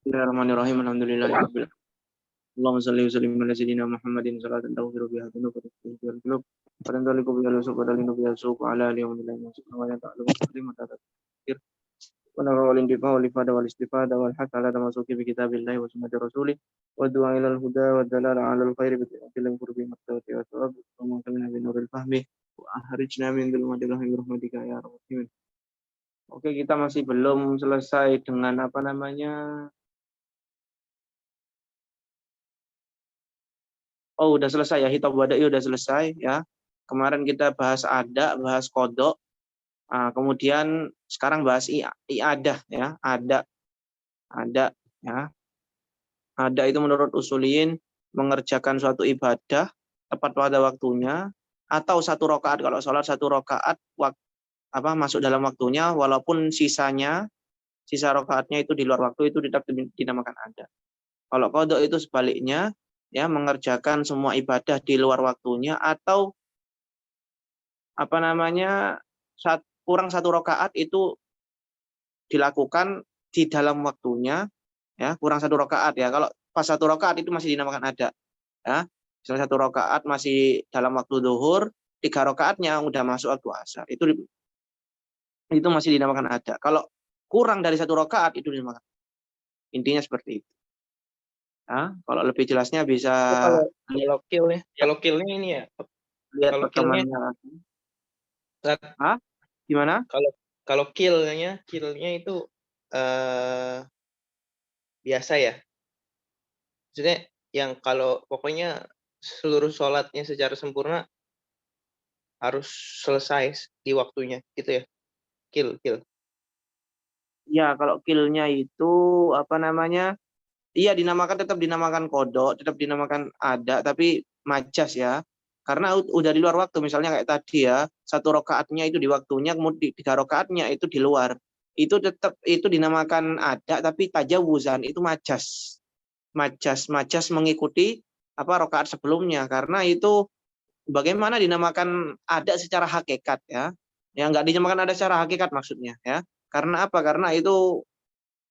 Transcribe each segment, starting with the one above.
Bismillahirrahmanirrahim. Alhamdulillahirabbil alamin. Allahumma shalli wa sallim ala sayyidina Muhammadin salatan taghfiru biha dhunuba wal qulub wa tantaliqu biha al-usuq wa talinu biha al-suq wa ala alihi wa sahbihi wa ta'ala wa ta'ala wa nawal intifa wal ifada wal istifada wal hatta ala tamasuki bi kitabillahi wa sunnati rasulih wa du'a ila al-huda wa dalala ala al-khairi bi tilal qurbi mattawati wa thawab wa mu'tamina bi nuril fahmi wa ahrijna min dhulmatil wahmi bi rahmatika ya rabbal alamin. Oke, kita masih belum selesai dengan apa namanya. Oh, udah selesai ya, hitab wada'i udah selesai ya. Kemarin kita bahas ada, bahas kodok. Kemudian sekarang bahas i'adah ya, ada ya. Ada itu menurut usuliyin mengerjakan suatu ibadah tepat pada waktunya atau satu rakaat, kalau sholat satu rakaat masuk dalam waktunya walaupun sisa rakaatnya itu di luar waktu, itu tetap dinamakan ada. Kalau kodok itu sebaliknya, ya, mengerjakan semua ibadah di luar waktunya atau kurang satu rakaat itu dilakukan di dalam waktunya, ya, kurang satu rakaat ya. Kalau pas satu rakaat itu masih dinamakan ada, ya. Misalnya satu rakaat masih dalam waktu zuhur, 3 rakaatnya udah masuk waktu asar, itu masih dinamakan ada. Kalau kurang dari satu rakaat itu dinamakan. Intinya seperti itu. Nah, kalau lebih jelasnya bisa kalau kill-nya. Kalau kill-nya ini ya. Lihat pertemuannya. Hah? Gimana? Kalau kill-nya itu biasa ya. Maksudnya yang kalau pokoknya seluruh sholatnya secara sempurna harus selesai di waktunya gitu ya. Kill. Ya, kalau kill-nya itu iya tetap dinamakan kodok, tetap dinamakan ada, tapi majas ya. Karena udah di luar waktu, misalnya kayak tadi ya, satu rakaatnya itu di waktunya, kemudian 3 rakaatnya itu di luar. Itu tetap itu dinamakan ada, tapi tajawuzan itu majas. Majas mengikuti rakaat sebelumnya, karena itu bagaimana dinamakan ada secara hakikat ya. Yang nggak dinamakan ada secara hakikat maksudnya ya. Karena apa? Karena itu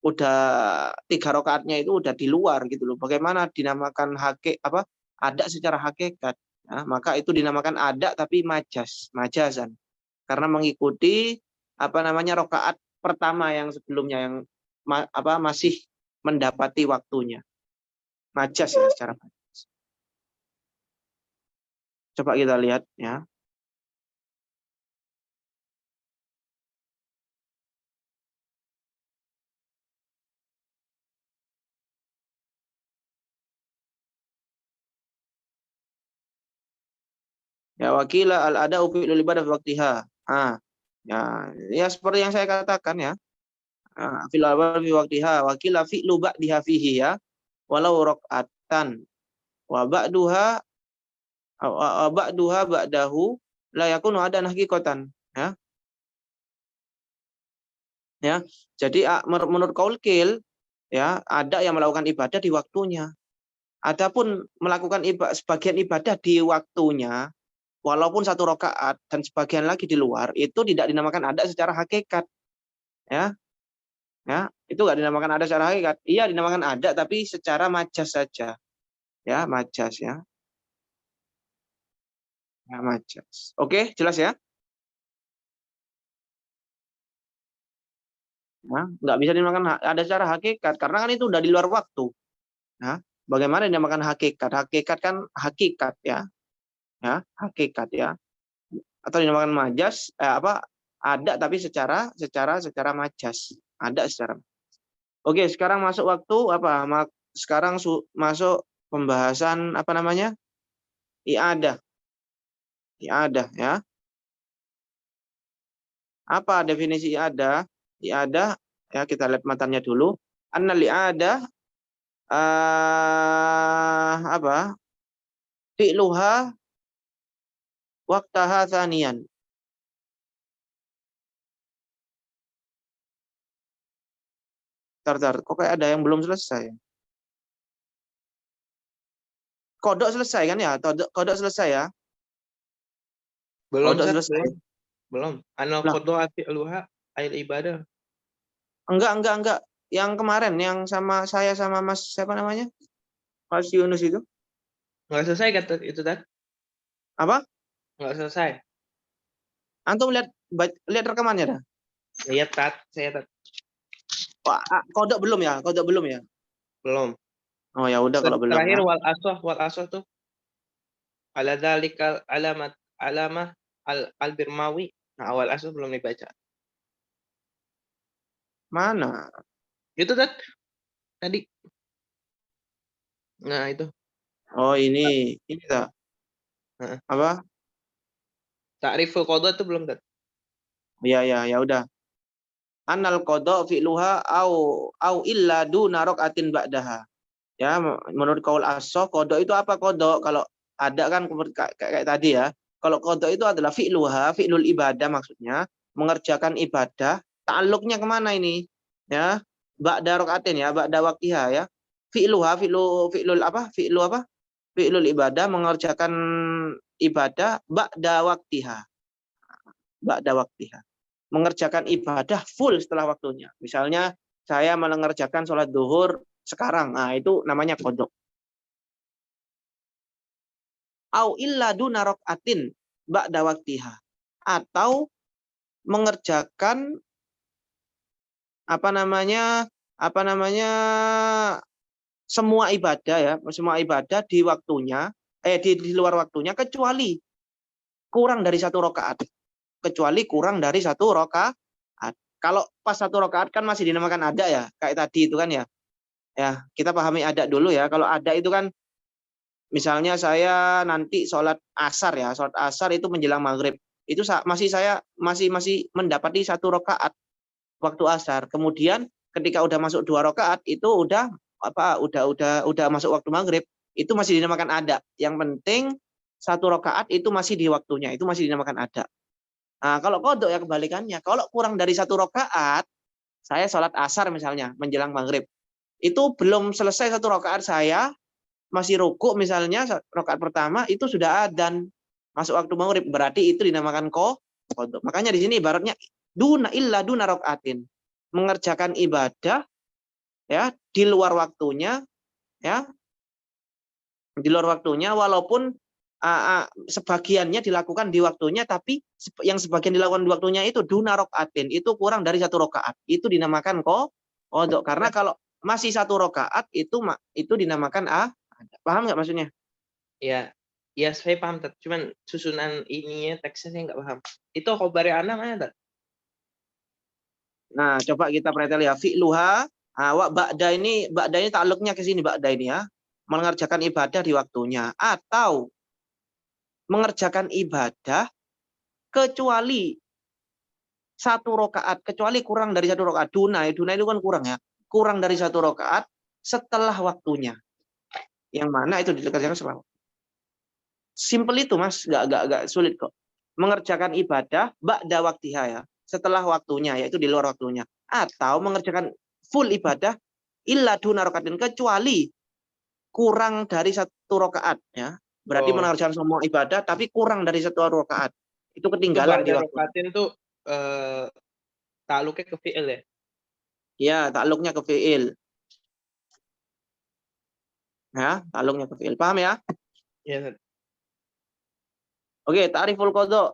udah 3 rakaatnya itu udah di luar gitu loh. Bagaimana dinamakan ada secara hakikat? Ya, maka itu dinamakan ada tapi majazan. Karena mengikuti rakaat pertama yang sebelumnya yang masih mendapati waktunya. Majaz ya secara majaz. Coba kita lihat ya. Ya, wakila al-ada fi'lul ibadah waqtiha. Ya seperti yang saya katakan ya. Fil awal fi waqtiha wakila fi'lu ba'diha fihi ya. Walau raq'atan wa ba'duha ba'dahu la yakunu adan haqiqatan ya. Ya. Jadi menurut qaul qil ya, ada yang melakukan ibadah di waktunya. Adapun melakukan sebagian ibadah di waktunya walaupun satu rakaat dan sebagian lagi di luar, itu tidak dinamakan ada secara hakikat. Ya. Ya, itu nggak dinamakan ada secara hakikat. Iya dinamakan ada tapi secara majas saja. Ya, majas ya. Ya, majas. Oke, jelas ya? Nah, nggak bisa dinamakan ada secara hakikat karena kan itu udah di luar waktu. Nah, bagaimana dinamakan hakikat? Hakikat kan hakikat ya. Ya, hakikat ya. Atau dinamakan majas ada tapi secara majas. Ada secara. Oke, sekarang masuk waktu sekarang masuk pembahasan i'adah. I'adah ya. Apa definisi i'adah? I'adah ya, kita lihat matanya dulu. Annal i'adah fi'luha waqtaha tsaniyan. Tar, kok kayak ada yang belum selesai. Kodok selesai kan ya? Kodok selesai ya? Belum Kodok selesai. Belum. Anal qadha fi'luha ail ibadah. Enggak. yang kemarin yang sama saya sama Mas siapa namanya? Mas Yunus itu. Nggak selesai kan itu tadi? Apa? Nggak selesai. Antum lihat rekamannya dah. Lihat tat, saya tat. Wah, kodok belum ya? Kodok belum ya? Belum. Oh ya udah kalau belum Terakhir ya. wal asoh tuh ala dzalikal alamah al birmawi. Nah, awal asoh belum dibaca. Mana? Itu tadi. Nah, itu. Oh ini tak Heeh. apa? Ta'riful qadha itu belum tat. Ya udah. Anal kodok fi'luha au illa duna rok'atin ba'daha. Ya, menurut kaul asoh, kodok itu apa kodok? Kalau ada kan kayak tadi ya. Kalau kodok itu adalah fi'luha, fi'lul ibadah maksudnya. Mengerjakan ibadah. Ta'alluqnya kemana ini? Ya, ba'da rok'atin ya, ba'da waktiha ya. Fi'luha, fi'lul apa? Fi'lu apa? Fi'lul ibadah, mengerjakan ibadah ba'da waktiha. Ba'da waktiha. Mengerjakan ibadah full setelah waktunya. Misalnya saya mengerjakan sholat duhur sekarang, nah itu namanya kodok. Au illa duna rok'atin ba'da waktiha. Atau mengerjakan apa namanya semua ibadah ya, semua ibadah di waktunya, di luar waktunya kecuali kurang dari satu rakaat. Kecuali kurang dari satu rakaat. Kalau pas satu rakaat kan masih dinamakan ada ya, kayak tadi itu kan ya. Ya, kita pahami ada dulu ya. Kalau ada itu kan misalnya saya nanti sholat asar ya, sholat asar itu menjelang maghrib. Itu saya masih mendapati satu rakaat waktu asar. Kemudian ketika udah masuk dua rakaat itu udah masuk waktu maghrib. Itu masih dinamakan ada. Yang penting satu rakaat itu masih di waktunya. Itu masih dinamakan ada. Nah, kalau kodok ya kebalikannya. Kalau kurang dari satu rakaat, saya sholat asar misalnya menjelang maghrib. Itu belum selesai satu rakaat saya, masih rukuk misalnya rakaat pertama itu sudah adzan masuk waktu maghrib, berarti itu dinamakan kodok. Makanya di sini ibaratnya duna rakaatin, mengerjakan ibadah ya di luar waktunya ya, di luar waktunya walaupun sebagiannya dilakukan di waktunya, tapi yang sebagian dilakukan di waktunya itu duna rakaatin, itu kurang dari satu rakaat, itu dinamakan kodok. Karena kalau masih satu rakaat itu dinamakan paham nggak maksudnya? Ya, ya saya paham tat. Cuman susunan ininya teksnya saya nggak paham. Itu khobari ana mana tat? Nah, coba kita perhatikan ya. Fi'luha, ba'da ini ta'alluqnya ke sini ba'da ini ya. Mengerjakan ibadah di waktunya. Atau mengerjakan ibadah kecuali satu rakaat. Kecuali kurang dari satu rakaat. Duna itu kan kurang ya. Kurang dari satu rakaat setelah waktunya. Yang mana itu dikerjakan setelah waktu. Simple itu mas, gak sulit kok. Mengerjakan ibadah ba'da waktiha ya. Setelah waktunya, yaitu di luar waktunya. Atau mengerjakan full ibadah illa duna rakaatin, kecuali kurang dari satu rakaat ya. Berarti Oh, mengerjakan semua ibadah tapi kurang dari satu rakaat. Itu itu ketinggalan di ba'da waktu. rokatin tuh takluknya ke fi'il ya? Ya, takluknya ke fi'il. Ya, takluknya ke fi'il. Paham ya? Iya, Tat. Oke, ta'riful qadha.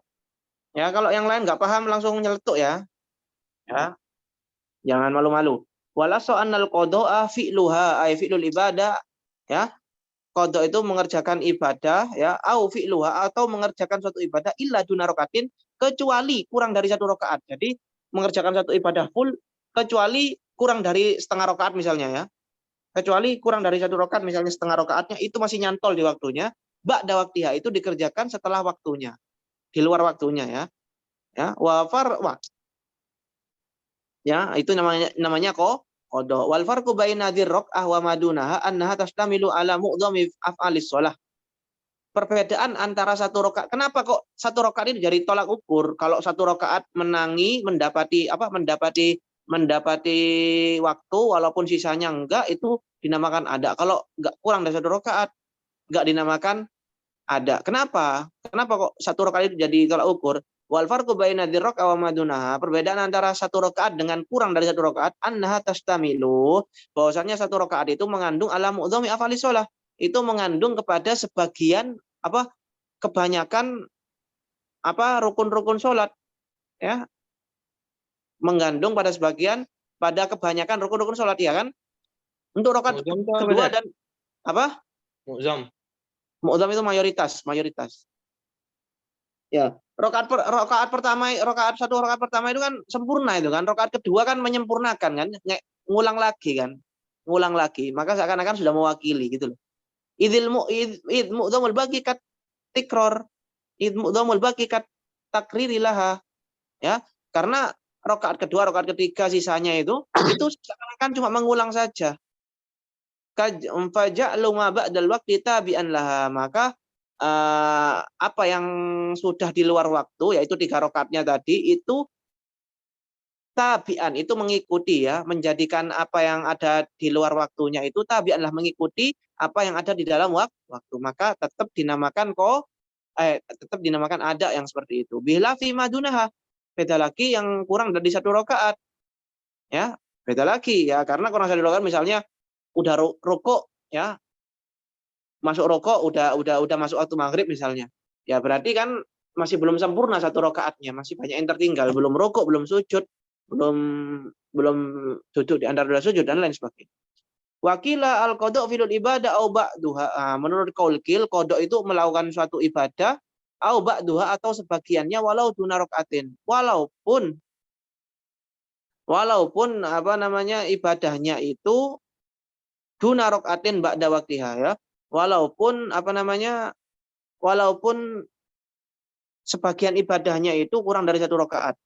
Ya, kalau yang lain nggak paham langsung nyeletuk ya. Ya, jangan malu-malu. Walaso annal qadha'a fi'luha ay fi'lul ibadah ya. Qadha itu mengerjakan ibadah ya, au fi'luha atau mengerjakan suatu ibadah illa duna rakatin, kecuali kurang dari satu rakaat. Jadi mengerjakan satu ibadah full kecuali kurang dari setengah rakaat misalnya ya. Kecuali kurang dari satu rakaat misalnya setengah rakaatnya itu masih nyantol di waktunya, ba'da waktiha itu dikerjakan setelah waktunya, di luar waktunya ya. Ya, ya itu namanya qadha. Wal farqu baina dzirraqah wa madunaha annaha tastamilu ala mu'dhami af'alis shalah. Perbedaan antara satu rakaat. Kenapa kok satu rakaat ini jadi tolak ukur? Kalau satu rakaat mendapati waktu walaupun sisanya enggak, itu dinamakan ada. Kalau enggak kurang dari satu rakaat enggak dinamakan ada. Kenapa? Kenapa kok satu rakaat itu jadi tolak ukur? Wal farqu baina dzirraka wa madunaha, perbedaan antara satu rakaat dengan kurang dari satu rakaat, annaha tastamilu, bahwasanya satu rakaat itu mengandung ala mu'dhami afali shalah, itu mengandung kepada sebagian apa kebanyakan apa rukun-rukun salat, ya. Mengandung pada sebagian pada kebanyakan rukun-rukun salat, ya kan? Untuk rakaat Mu'zam itu apa, kedua Ustaz? dan apa? Mu'zam. Mu'dham itu mayoritas. Ya, rakaat pertama, rakaat pertama itu kan sempurna itu kan. Rakaat kedua kan menyempurnakan kan, ngulang lagi kan. Ngulang lagi, maka seakan-akan sudah mewakili gitu loh. Id mu'dhamul baqi kat tikror. Id mu'dhamul baqi kat takririlaha. Ya, karena rakaat kedua, rakaat ketiga sisanya itu seakan-akan cuma mengulang saja. Faja'lu ma ba'dal waqti tabi'an laha, maka apa yang sudah di luar waktu, yaitu 3 rakaatnya tadi, itu tabi'an, itu mengikuti ya, menjadikan apa yang ada di luar waktunya itu tabi'anlah, mengikuti apa yang ada di dalam waktu. Maka tetap dinamakan ada yang seperti itu. Bila fi madunaha, beda lagi yang kurang dari 1 rakaat. Ya, beda lagi ya, karena kurang 1 rakaat misalnya udah rukuk ya, masuk rokok udah masuk waktu maghrib misalnya, ya berarti kan masih belum sempurna 1 rakaatnya, masih banyak yang tertinggal, belum rokok, belum sujud, belum belum duduk di antara 2 sujud dan lain sebagainya. Wakila al qada fil ibadah au ba'duha, menurut qaulqil qada itu melakukan suatu ibadah au ba'duha atau sebagiannya walau duna rakaatin, walaupun apa namanya ibadahnya itu duna rakaatin ba'da waktiha, ya. Walaupun apa namanya, walaupun sebagian ibadahnya itu kurang dari 1 rakaat,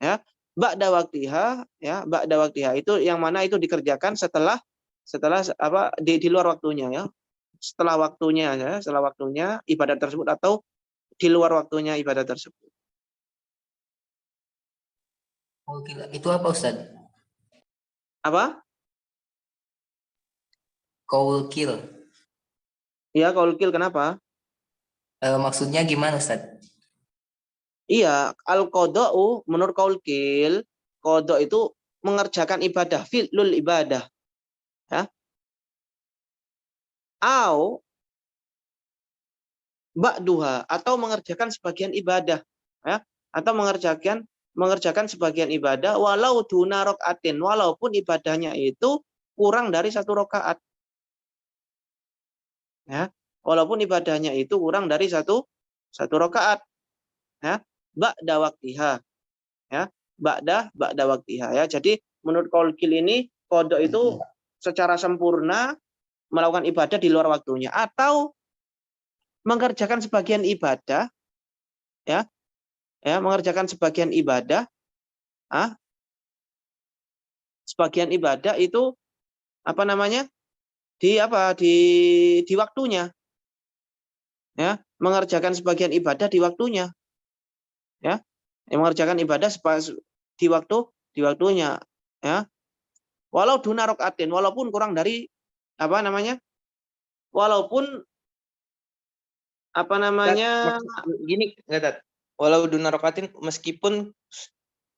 ya. Ba'da waktiha, ya, ba'da waktiha itu yang mana itu dikerjakan setelah apa di luar waktunya, ya. Setelah waktunya ibadah tersebut atau di luar waktunya ibadah tersebut. Oh, gila. Itu apa, Ustaz? Apa? Qaulqil. Iya, qaulqil kenapa? Maksudnya gimana, Ustaz? Iya, al-qada'u menurut qaulqil, qada itu mengerjakan ibadah, fi'lul ibadah. Ya. Au ba'duha, atau mengerjakan sebagian ibadah, ya. Atau mengerjakan sebagian ibadah walau duna rakaatin, walaupun ibadahnya itu kurang dari 1 rakaat. Ya. Walaupun ibadahnya itu kurang dari satu rakaat, ya. Ba'da waktiha, ya. Ba'da waktiha, ya. Jadi menurut qaulqil ini qada itu secara sempurna melakukan ibadah di luar waktunya atau mengerjakan sebagian ibadah, ya, mengerjakan sebagian ibadah, sebagian ibadah itu apa namanya di waktunya, ya, mengerjakan sebagian ibadah di waktunya, ya, mengerjakan ibadah di waktunya, ya, walau duna rakaatin, walaupun kurang dari apa namanya, walaupun apa namanya, Gini enggak, Tat? Walau duna rakaatin, meskipun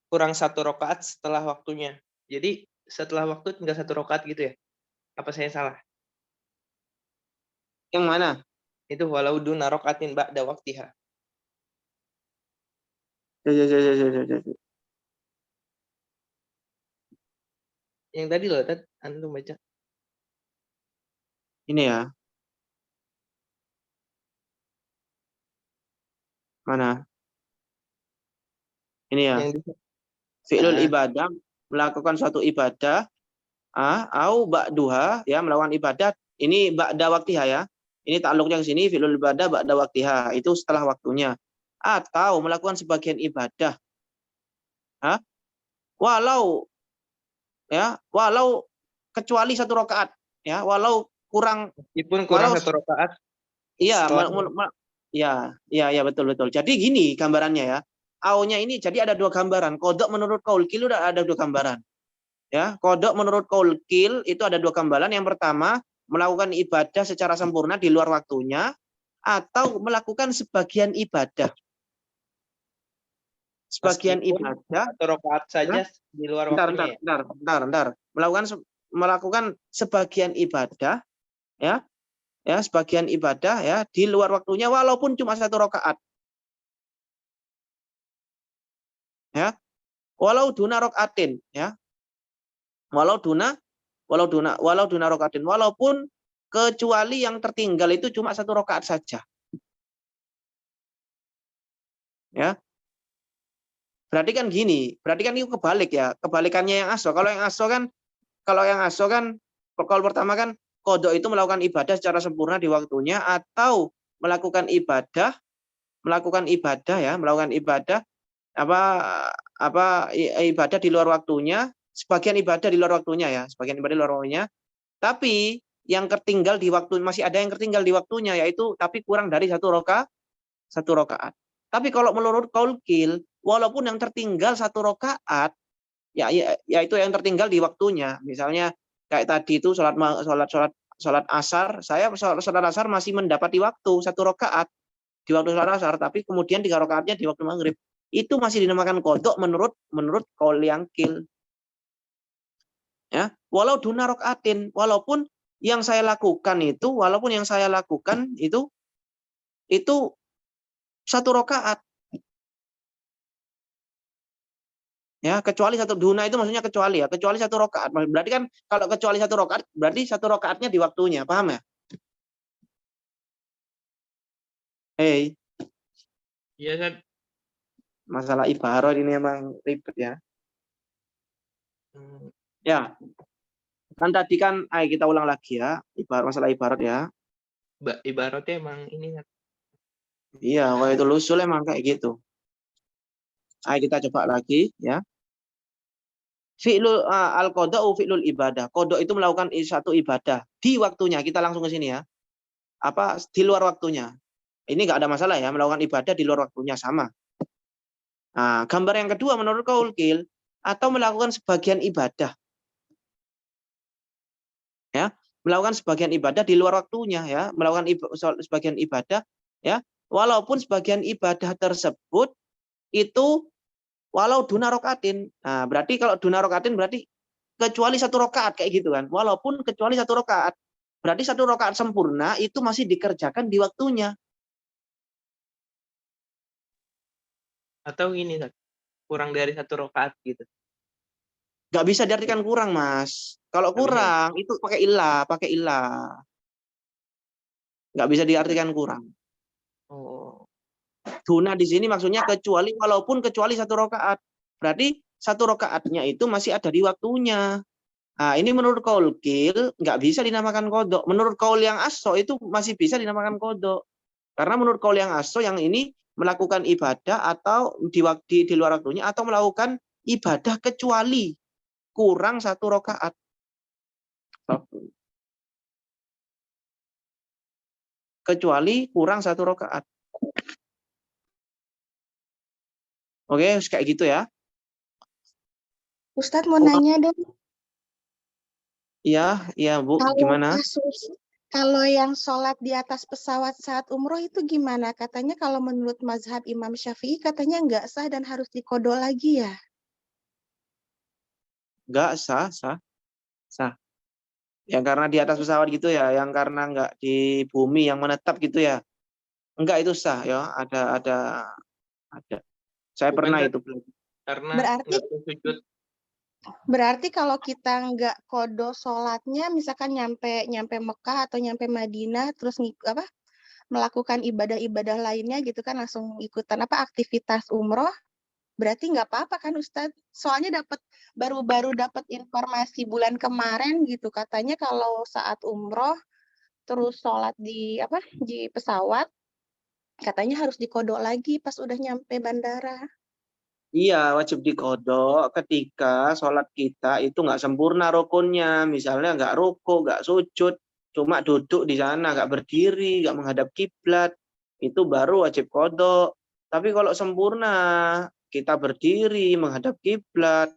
kurang 1 rakaat setelah waktunya. Jadi setelah waktu tinggal 1 rakaat gitu ya? Apa saya salah? yang mana? Itu walau duna rakaatin ba'da waktiha. Ya. Yang tadi loh, Tat, antum baca. Ini ya. Mana? Ini ya. Yang di Fi'lul Ah. ibadah, melakukan suatu ibadah, au ba'duha, ya, melakukan ibadah, ini ba'da waktiha, ya. Ini takluknya ke sini, fi'lul ibadah ba'da waktiha, itu setelah waktunya. Atau melakukan sebagian ibadah, walau kecuali 1 rakaat, ya, walau kurang, Meskipun kurang walau 1 rakaat iya, setelah ya, betul. Jadi gini gambarannya, ya. Au-nya ini jadi ada 2 gambaran. Qada menurut qaulqil udah ada 2 gambaran. Ya, qada menurut qaulqil itu ada 2 gambaran. Yang pertama, melakukan ibadah secara sempurna di luar waktunya atau melakukan sebagian ibadah. Sebagian Meskipun ibadah, satu rakaat saja di luar waktunya ya. bentar. Melakukan sebagian ibadah, ya, sebagian ibadah ya di luar waktunya walaupun cuma satu rakaat. Ya, walau duna rokaatin, ya. Walau duna rokaatin, walaupun kecuali yang tertinggal itu cuma satu rakaat saja. Ya. Berarti kan gini, berarti kan itu kebalik ya. Kebalikannya yang aso. Kalau yang aso kan kalau pertama kan qada itu melakukan ibadah secara sempurna di waktunya atau melakukan ibadah ibadah di luar waktunya, sebagian ibadah di luar waktunya ya, tapi yang tertinggal di waktu, masih ada yang tertinggal di waktunya, yaitu tapi kurang dari satu rakaat. Tapi kalau menurut qaul qil, walaupun yang tertinggal satu rakaat, yaitu yang tertinggal di waktunya, misalnya kayak tadi itu sholat asar, saya sholat asar masih mendapati waktu satu rakaat di waktu sholat asar, tapi kemudian 3 rakaatnya di waktu maghrib, itu masih dinamakan qada menurut qaul yang qil. Ya, walau duna rokaatin, walaupun yang saya lakukan itu satu rokaat. Ya, kecuali satu, duna itu maksudnya kecuali satu rokaat. Berarti kan kalau kecuali satu rokaat, berarti satu rokaatnya di waktunya, paham ya? Hei, Iya kan. masalah ibarat ini emang ribet ya. Ya, kan tadi kan, ayo kita ulang lagi ya, masalah ibarat ya. Ibaratnya emang ini kan. Iya, kalau itu usul emang kayak gitu. Ayo kita coba lagi ya. Fi'lul al-qada'u fi'lul ibadah. Qada itu melakukan satu ibadah di waktunya. Kita langsung ke sini ya. Di luar waktunya. Ini enggak ada masalah ya, melakukan ibadah di luar waktunya sama. Nah, gambar yang kedua menurut qaul qil, atau melakukan sebagian ibadah. Ya, melakukan sebagian ibadah di luar waktunya ya, melakukan sebagian ibadah ya, walaupun sebagian ibadah tersebut itu walau duna rokaatin. Nah, berarti kalau duna rokaatin berarti kecuali satu rokaat kayak gitu kan. Walaupun kecuali satu rokaat. Berarti satu rokaat sempurna itu masih dikerjakan di waktunya. Atau ini kurang dari satu rakaat gitu. Nggak bisa diartikan kurang, Mas. Kalau kurang itu pakai ilah. Nggak bisa diartikan kurang. Oh. Duna di sini maksudnya walaupun kecuali satu rokaat. Berarti satu rokaatnya itu masih ada di waktunya. Nah, ini menurut qaul qil nggak bisa dinamakan qada. Menurut qaul yang aso itu masih bisa dinamakan qada. Karena menurut qaul yang aso yang ini melakukan ibadah atau di luar waktunya atau melakukan ibadah kecuali kurang satu rokaat. Kecuali kurang satu rokaat. Oke, kayak gitu ya. Ustadz mau nanya dong. Iya Bu, gimana? Kalau yang sholat di atas pesawat saat umroh itu gimana? Katanya kalau menurut mazhab Imam Syafi'i katanya nggak sah dan harus dikodok lagi ya? Nggak sah. Yang karena di atas pesawat gitu ya, yang karena nggak di bumi yang menetap gitu ya. Enggak, itu sah ya, ada. Saya Bukan pernah kan? itu. Karena Berarti kalau kita nggak kodo sholatnya, misalkan nyampe Mekah atau nyampe Madinah, terus melakukan ibadah-ibadah lainnya gitu kan, langsung ikutan aktivitas umroh, berarti nggak apa-apa kan Ustadz? Soalnya baru dapat informasi bulan kemarin gitu, katanya kalau saat umroh terus sholat di pesawat, katanya harus dikodok lagi pas udah nyampe bandara. Iya, wajib dikodok ketika sholat kita itu nggak sempurna rukunnya. Misalnya nggak ruku, nggak sujud, cuma duduk di sana, nggak berdiri, nggak menghadap kiblat, itu baru wajib kodok. Tapi kalau sempurna, kita berdiri, menghadap kiblat,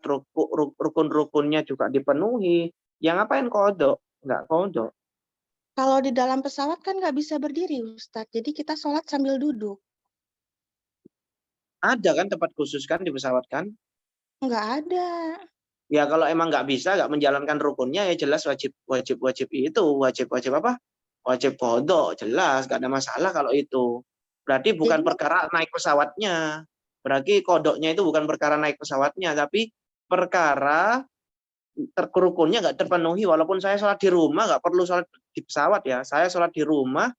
rukun-rukunnya juga dipenuhi, ya ngapain kodok? Nggak kodok. Kalau di dalam pesawat kan nggak bisa berdiri, Ustadz. Jadi kita sholat sambil duduk. Ada kan tempat khusus kan di pesawat kan? Nggak ada. Ya kalau emang nggak bisa, nggak menjalankan rukunnya ya jelas wajib apa? Wajib kodok, jelas nggak ada masalah kalau itu. Berarti bukan Jadi perkara naik pesawatnya. Berarti kodoknya itu bukan perkara naik pesawatnya, tapi perkara rukunnya nggak terpenuhi. Walaupun saya sholat di rumah, nggak perlu sholat di pesawat ya. Saya sholat di rumah,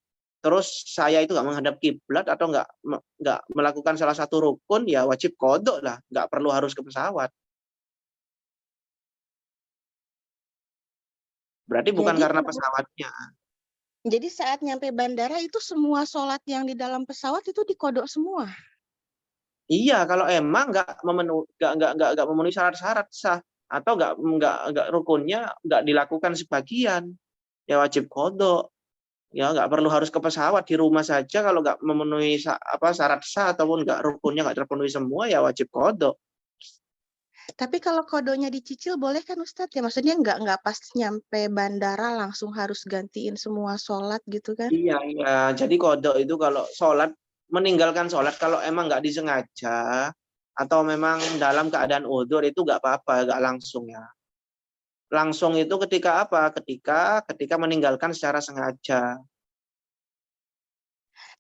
terus saya itu nggak menghadap kiblat atau nggak melakukan salah satu rukun, ya wajib kodok lah. Nggak perlu harus ke pesawat. Berarti bukan jadi karena pesawatnya. jadi saat nyampe bandara itu semua sholat yang di dalam pesawat itu dikodok semua. Iya, kalau emang nggak memenuhi syarat-syarat sah atau nggak rukunnya nggak dilakukan sebagian, ya wajib kodok. Ya nggak perlu harus ke pesawat, di rumah saja kalau nggak memenuhi syarat sah ataupun nggak rukunnya nggak terpenuhi semua, ya wajib kodok. Tapi kalau kodonya dicicil boleh kan Ustadz ya? Maksudnya nggak pas nyampe bandara langsung harus gantiin semua sholat gitu kan? Iya, iya. Jadi kodok itu kalau meninggalkan sholat kalau emang nggak disengaja atau memang dalam keadaan udzur itu nggak apa-apa, nggak langsung ya. Langsung itu ketika apa? Ketika meninggalkan secara sengaja.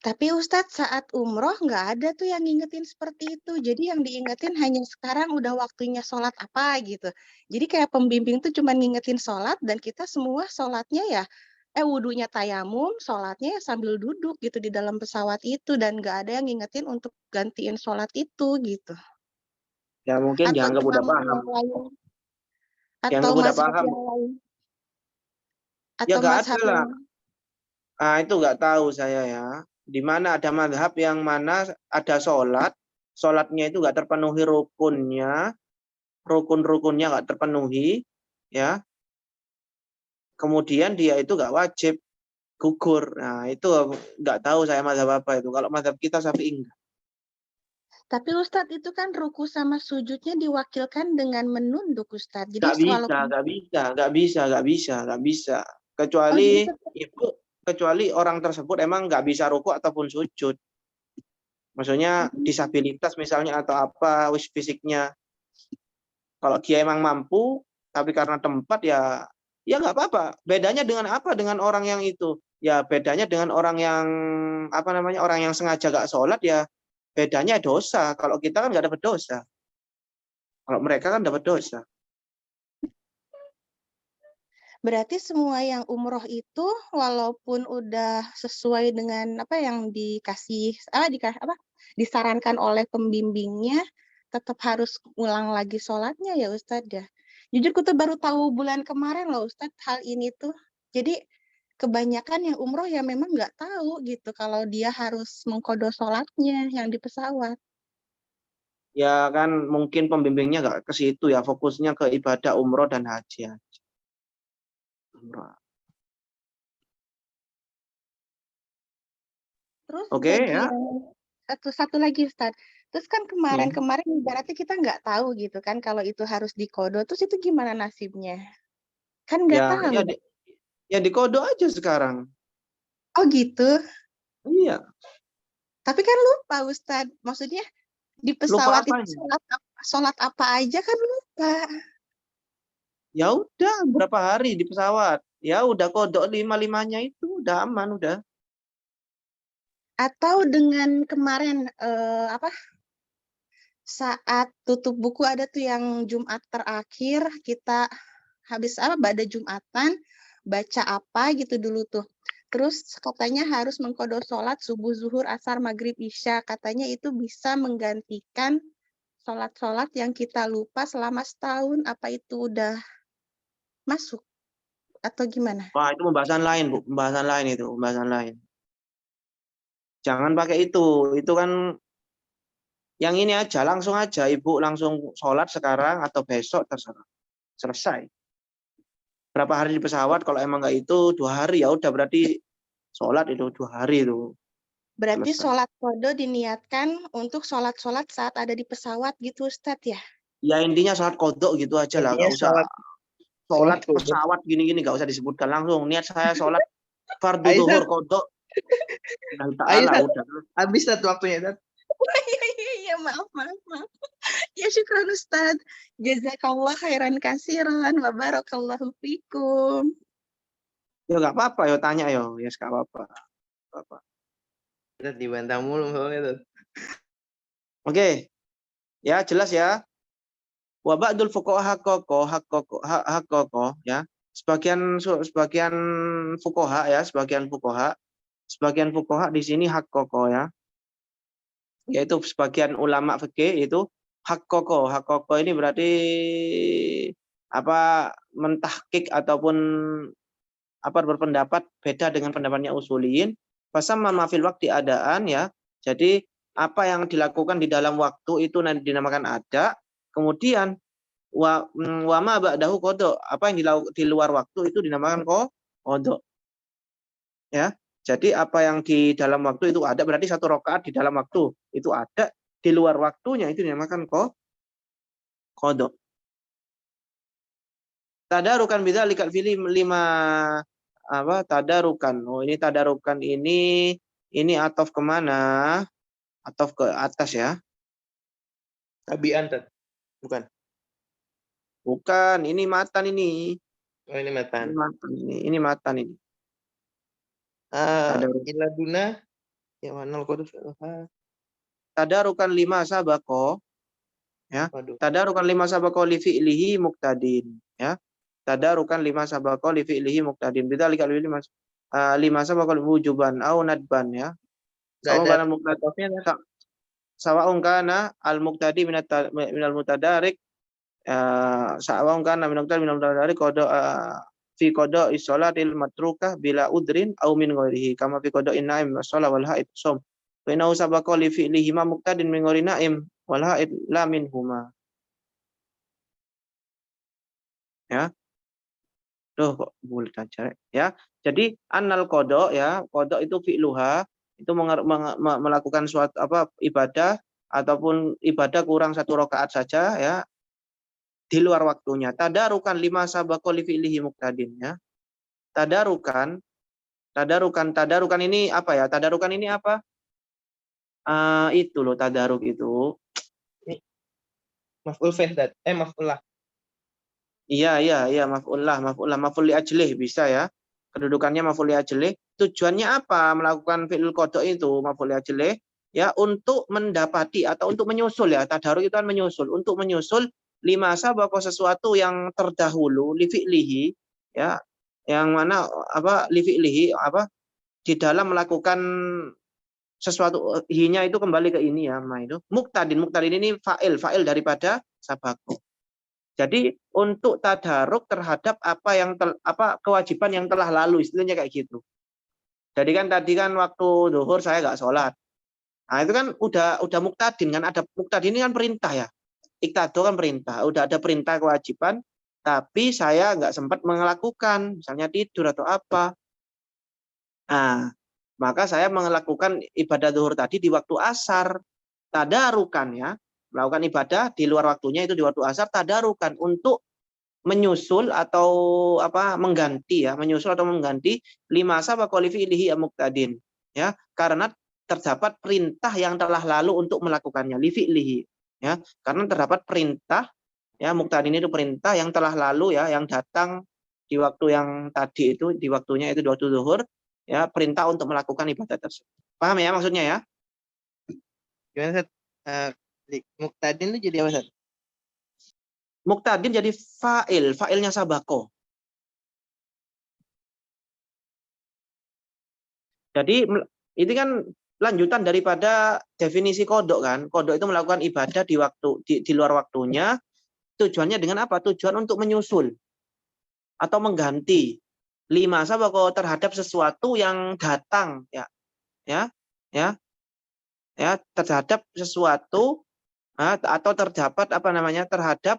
Tapi Ustadz saat umroh nggak ada tuh yang ngingetin seperti itu. Jadi yang diingetin hanya sekarang udah waktunya sholat apa gitu. Jadi kayak pembimbing tuh cuma ngingetin sholat dan kita semua sholatnya ya, wudunya tayamum, sholatnya ya sambil duduk gitu di dalam pesawat itu. Dan nggak ada yang ngingetin untuk gantiin sholat itu gitu. Ya mungkin Atau dianggap udah imam paham. yang lain, atau Dianggap udah mazhab paham. yang lain, Ya atau nggak ada mazhab lah. yang Itu nggak tahu saya ya. Di mana ada mazhab yang mana ada sholatnya itu nggak terpenuhi rukunnya, rukun-rukunnya nggak terpenuhi, ya. Kemudian dia itu nggak wajib gugur. Nah itu nggak tahu saya mazhab apa itu. Kalau mazhab kita Syafi'i enggak. Tapi Ustadz itu kan ruku sama sujudnya diwakilkan dengan menunduk Ustadz. Jadi Nggak bisa, walaupun nggak bisa, nggak bisa, nggak bisa, nggak bisa. oh jadi Kecuali orang tersebut emang nggak bisa ruku ataupun sujud. Maksudnya disabilitas misalnya atau apa, fisiknya. Kalau dia emang mampu, tapi karena tempat ya nggak apa-apa. Bedanya dengan apa? Dengan orang yang itu. Ya bedanya dengan orang yang apa namanya, orang yang sengaja nggak sholat ya bedanya dosa. Kalau kita kan nggak dapat dosa. Kalau mereka kan dapat dosa. berarti semua yang umroh itu walaupun udah sesuai dengan apa yang disarankan oleh pembimbingnya, tetap harus ulang lagi sholatnya ya Ustadz ya. Jujur aku tuh baru tahu bulan kemarin loh Ustadz hal ini tuh. Jadi kebanyakan yang umroh ya memang nggak tahu gitu kalau dia harus mengkodo sholatnya yang di pesawat. Ya kan mungkin pembimbingnya nggak ke situ ya, fokusnya ke ibadah umroh dan haji aja. Umroh. Terus Oke bagi ya. yang satu lagi Ustadz. Terus kan kemarin ibaratnya kita nggak tahu gitu kan kalau itu harus dikodo. Terus itu gimana nasibnya? Kan nggak tahu. Ya dikodo aja sekarang. Oh gitu. Iya. Tapi kan lupa Ustadz. Maksudnya di pesawat Lupa itu apanya? sholat apa aja kan lupa. Ya udah berapa hari di pesawat. Ya udah kodok 5-5-nya itu udah aman udah. Atau dengan kemarin saat tutup buku ada tuh yang Jumat terakhir kita habis pada Jumatan baca apa gitu dulu tuh. Terus katanya harus mengkodo sholat subuh, zuhur, asar, maghrib, isya. Katanya itu bisa menggantikan sholat-sholat yang kita lupa selama setahun. Apa itu udah masuk atau gimana? Wah itu pembahasan lain Bu, pembahasan lain itu, pembahasan lain. Jangan pakai itu kan yang ini aja, langsung aja Ibu langsung sholat sekarang atau besok terserah. Selesai. Berapa hari di pesawat, kalau emang nggak itu 2 hari ya udah berarti sholat itu 2 hari itu. Berarti Selesai. sholat kodo diniatkan untuk sholat-sholat saat ada di pesawat gitu Ustadz ya? Ya intinya sholat kodok gitu aja lah, nggak usah sholat pesawat gini-gini, nggak usah disebutkan langsung. Niat saya sholat fardu zuhur kodok. Ayo, Ta'ala Ustadz. udah. Habis satu waktunya, Ustadz. Iya, maaf, maaf, maaf. Ya, syukran Ustaz. Jazakallah khairan kasiran wa barakallahu fikum. Ya nggak apa-apa, yo tanya yo, ya nggak apa-apa. Nggak apa-apa. Ustaz dibantah mulu soalnya Ustaz. Oke, ya jelas ya. Wa ba'dul fuqaha hakoko ya. Sebagian fuqaha ya, sebagian fuqaha di sini hakoko ya. Yaitu sebagian ulama fikih itu hakoko. Hakoko ini berarti apa mentahkik ataupun apa berpendapat beda dengan pendapatnya usuliyin. Fasamma ma fil waqti adaan ya. Jadi apa yang dilakukan di dalam waktu itu nanti dinamakan ada. Kemudian wa ma ba'dahu qada. Apa yang di luar waktu itu dinamakan qada. Ya. Jadi apa yang di dalam waktu itu ada berarti satu rakaat di dalam waktu itu ada, di luar waktunya itu dinamakan qada. Tadarukan bidzalikal fili 5 apa tadarukan. Oh, ini tadarukan ini atof kemana? Atof ke atas ya. Tabian Ustaz. Bukan. Bukan, ini matan ini. Oh ini matan. Ini matan ini. Tadaruk. Iladuna ya manal qudus. Tadarukan 5 sabako ya. Waduh. Tadarukan 5 sabako li fi'lihi muqtadin ya. Tadarukan 5 sabako li fi'lihi muqtadin. Bidzalikal fili 5 sabako wujuban au nadban ya. Enggak ada Muqtadin atofnya kan? sawa'un kana al-muqtadi minal mutadarik sawa'un kana minal mutadarik qada fi qada is-sholatil matrukah bila udrin au min ghairihi kama fi qada in-naim was-shalah wal haid sum wa innahu sabaqa li fi'lihi ma muqtadin min ghairi naim wal haid la minhuma ya. Duh kok bulat aja ya. Jadi annal qada ya, qada itu fi'luha itu melakukan suatu apa ibadah ataupun ibadah kurang 1 rakaat saja ya di luar waktunya. Tadarukan 5 sabaqa li fi'lihi muqtadin ya. Tadarukan ini apa ya? Tadarukan ini apa? Itu loh tadaruk itu. Maf'ul fih Ustaz. Maf'ulah. Iya, maf'ul li ajlih bisa ya. Kedudukannya maf'ul li ajlih. Tujuannya apa melakukan fi'il qada itu maf'ul li ajlih? Ya, untuk mendapati atau untuk menyusul ya. Tadaruk itu kan menyusul, untuk menyusul 5 sabaqa sesuatu yang terdahulu li fi'lihi ya. Yang mana apa li fi'lihi apa di dalam melakukan sesuatu hinya itu kembali ke ini ya, ma itu. Muqtadin ini fa'il daripada sabaqo. Jadi untuk tadaruk terhadap apa yang kewajiban yang telah lalu istilahnya kayak gitu. Jadi kan tadi kan waktu zuhur saya nggak sholat. Nah itu kan udah muqtadin kan, ada muqtadin ini kan perintah ya. Iktado kan perintah, udah ada perintah kewajiban, tapi saya nggak sempat melakukan, misalnya tidur atau apa. Nah, maka saya melakukan ibadah zuhur tadi di waktu asar, tadarukan ya, melakukan ibadah di luar waktunya itu di waktu asar, tadarukan untuk menyusul atau apa mengganti ya, menyusul atau mengganti 5 sabaqa li fi'lihi muqtadin ya, karena terdapat perintah yang telah lalu untuk melakukannya li fi'lihi ya, karena terdapat perintah ya, muqtadin itu perintah yang telah lalu ya, yang datang di waktu yang tadi itu, di waktunya itu di waktu zuhur ya, perintah untuk melakukan ibadah tersebut. Paham ya maksudnya ya? Gimana Ustaz? Muqtadin itu jadi apa Ustaz? Muqtadin jadi fa'ilnya sabako. Jadi itu kan lanjutan daripada definisi kodok kan. Kodok itu melakukan ibadah di waktu di luar waktunya. Tujuannya dengan apa? Tujuan untuk menyusul atau mengganti 5 sabako terhadap sesuatu yang datang ya. Terhadap sesuatu atau terdapat terhadap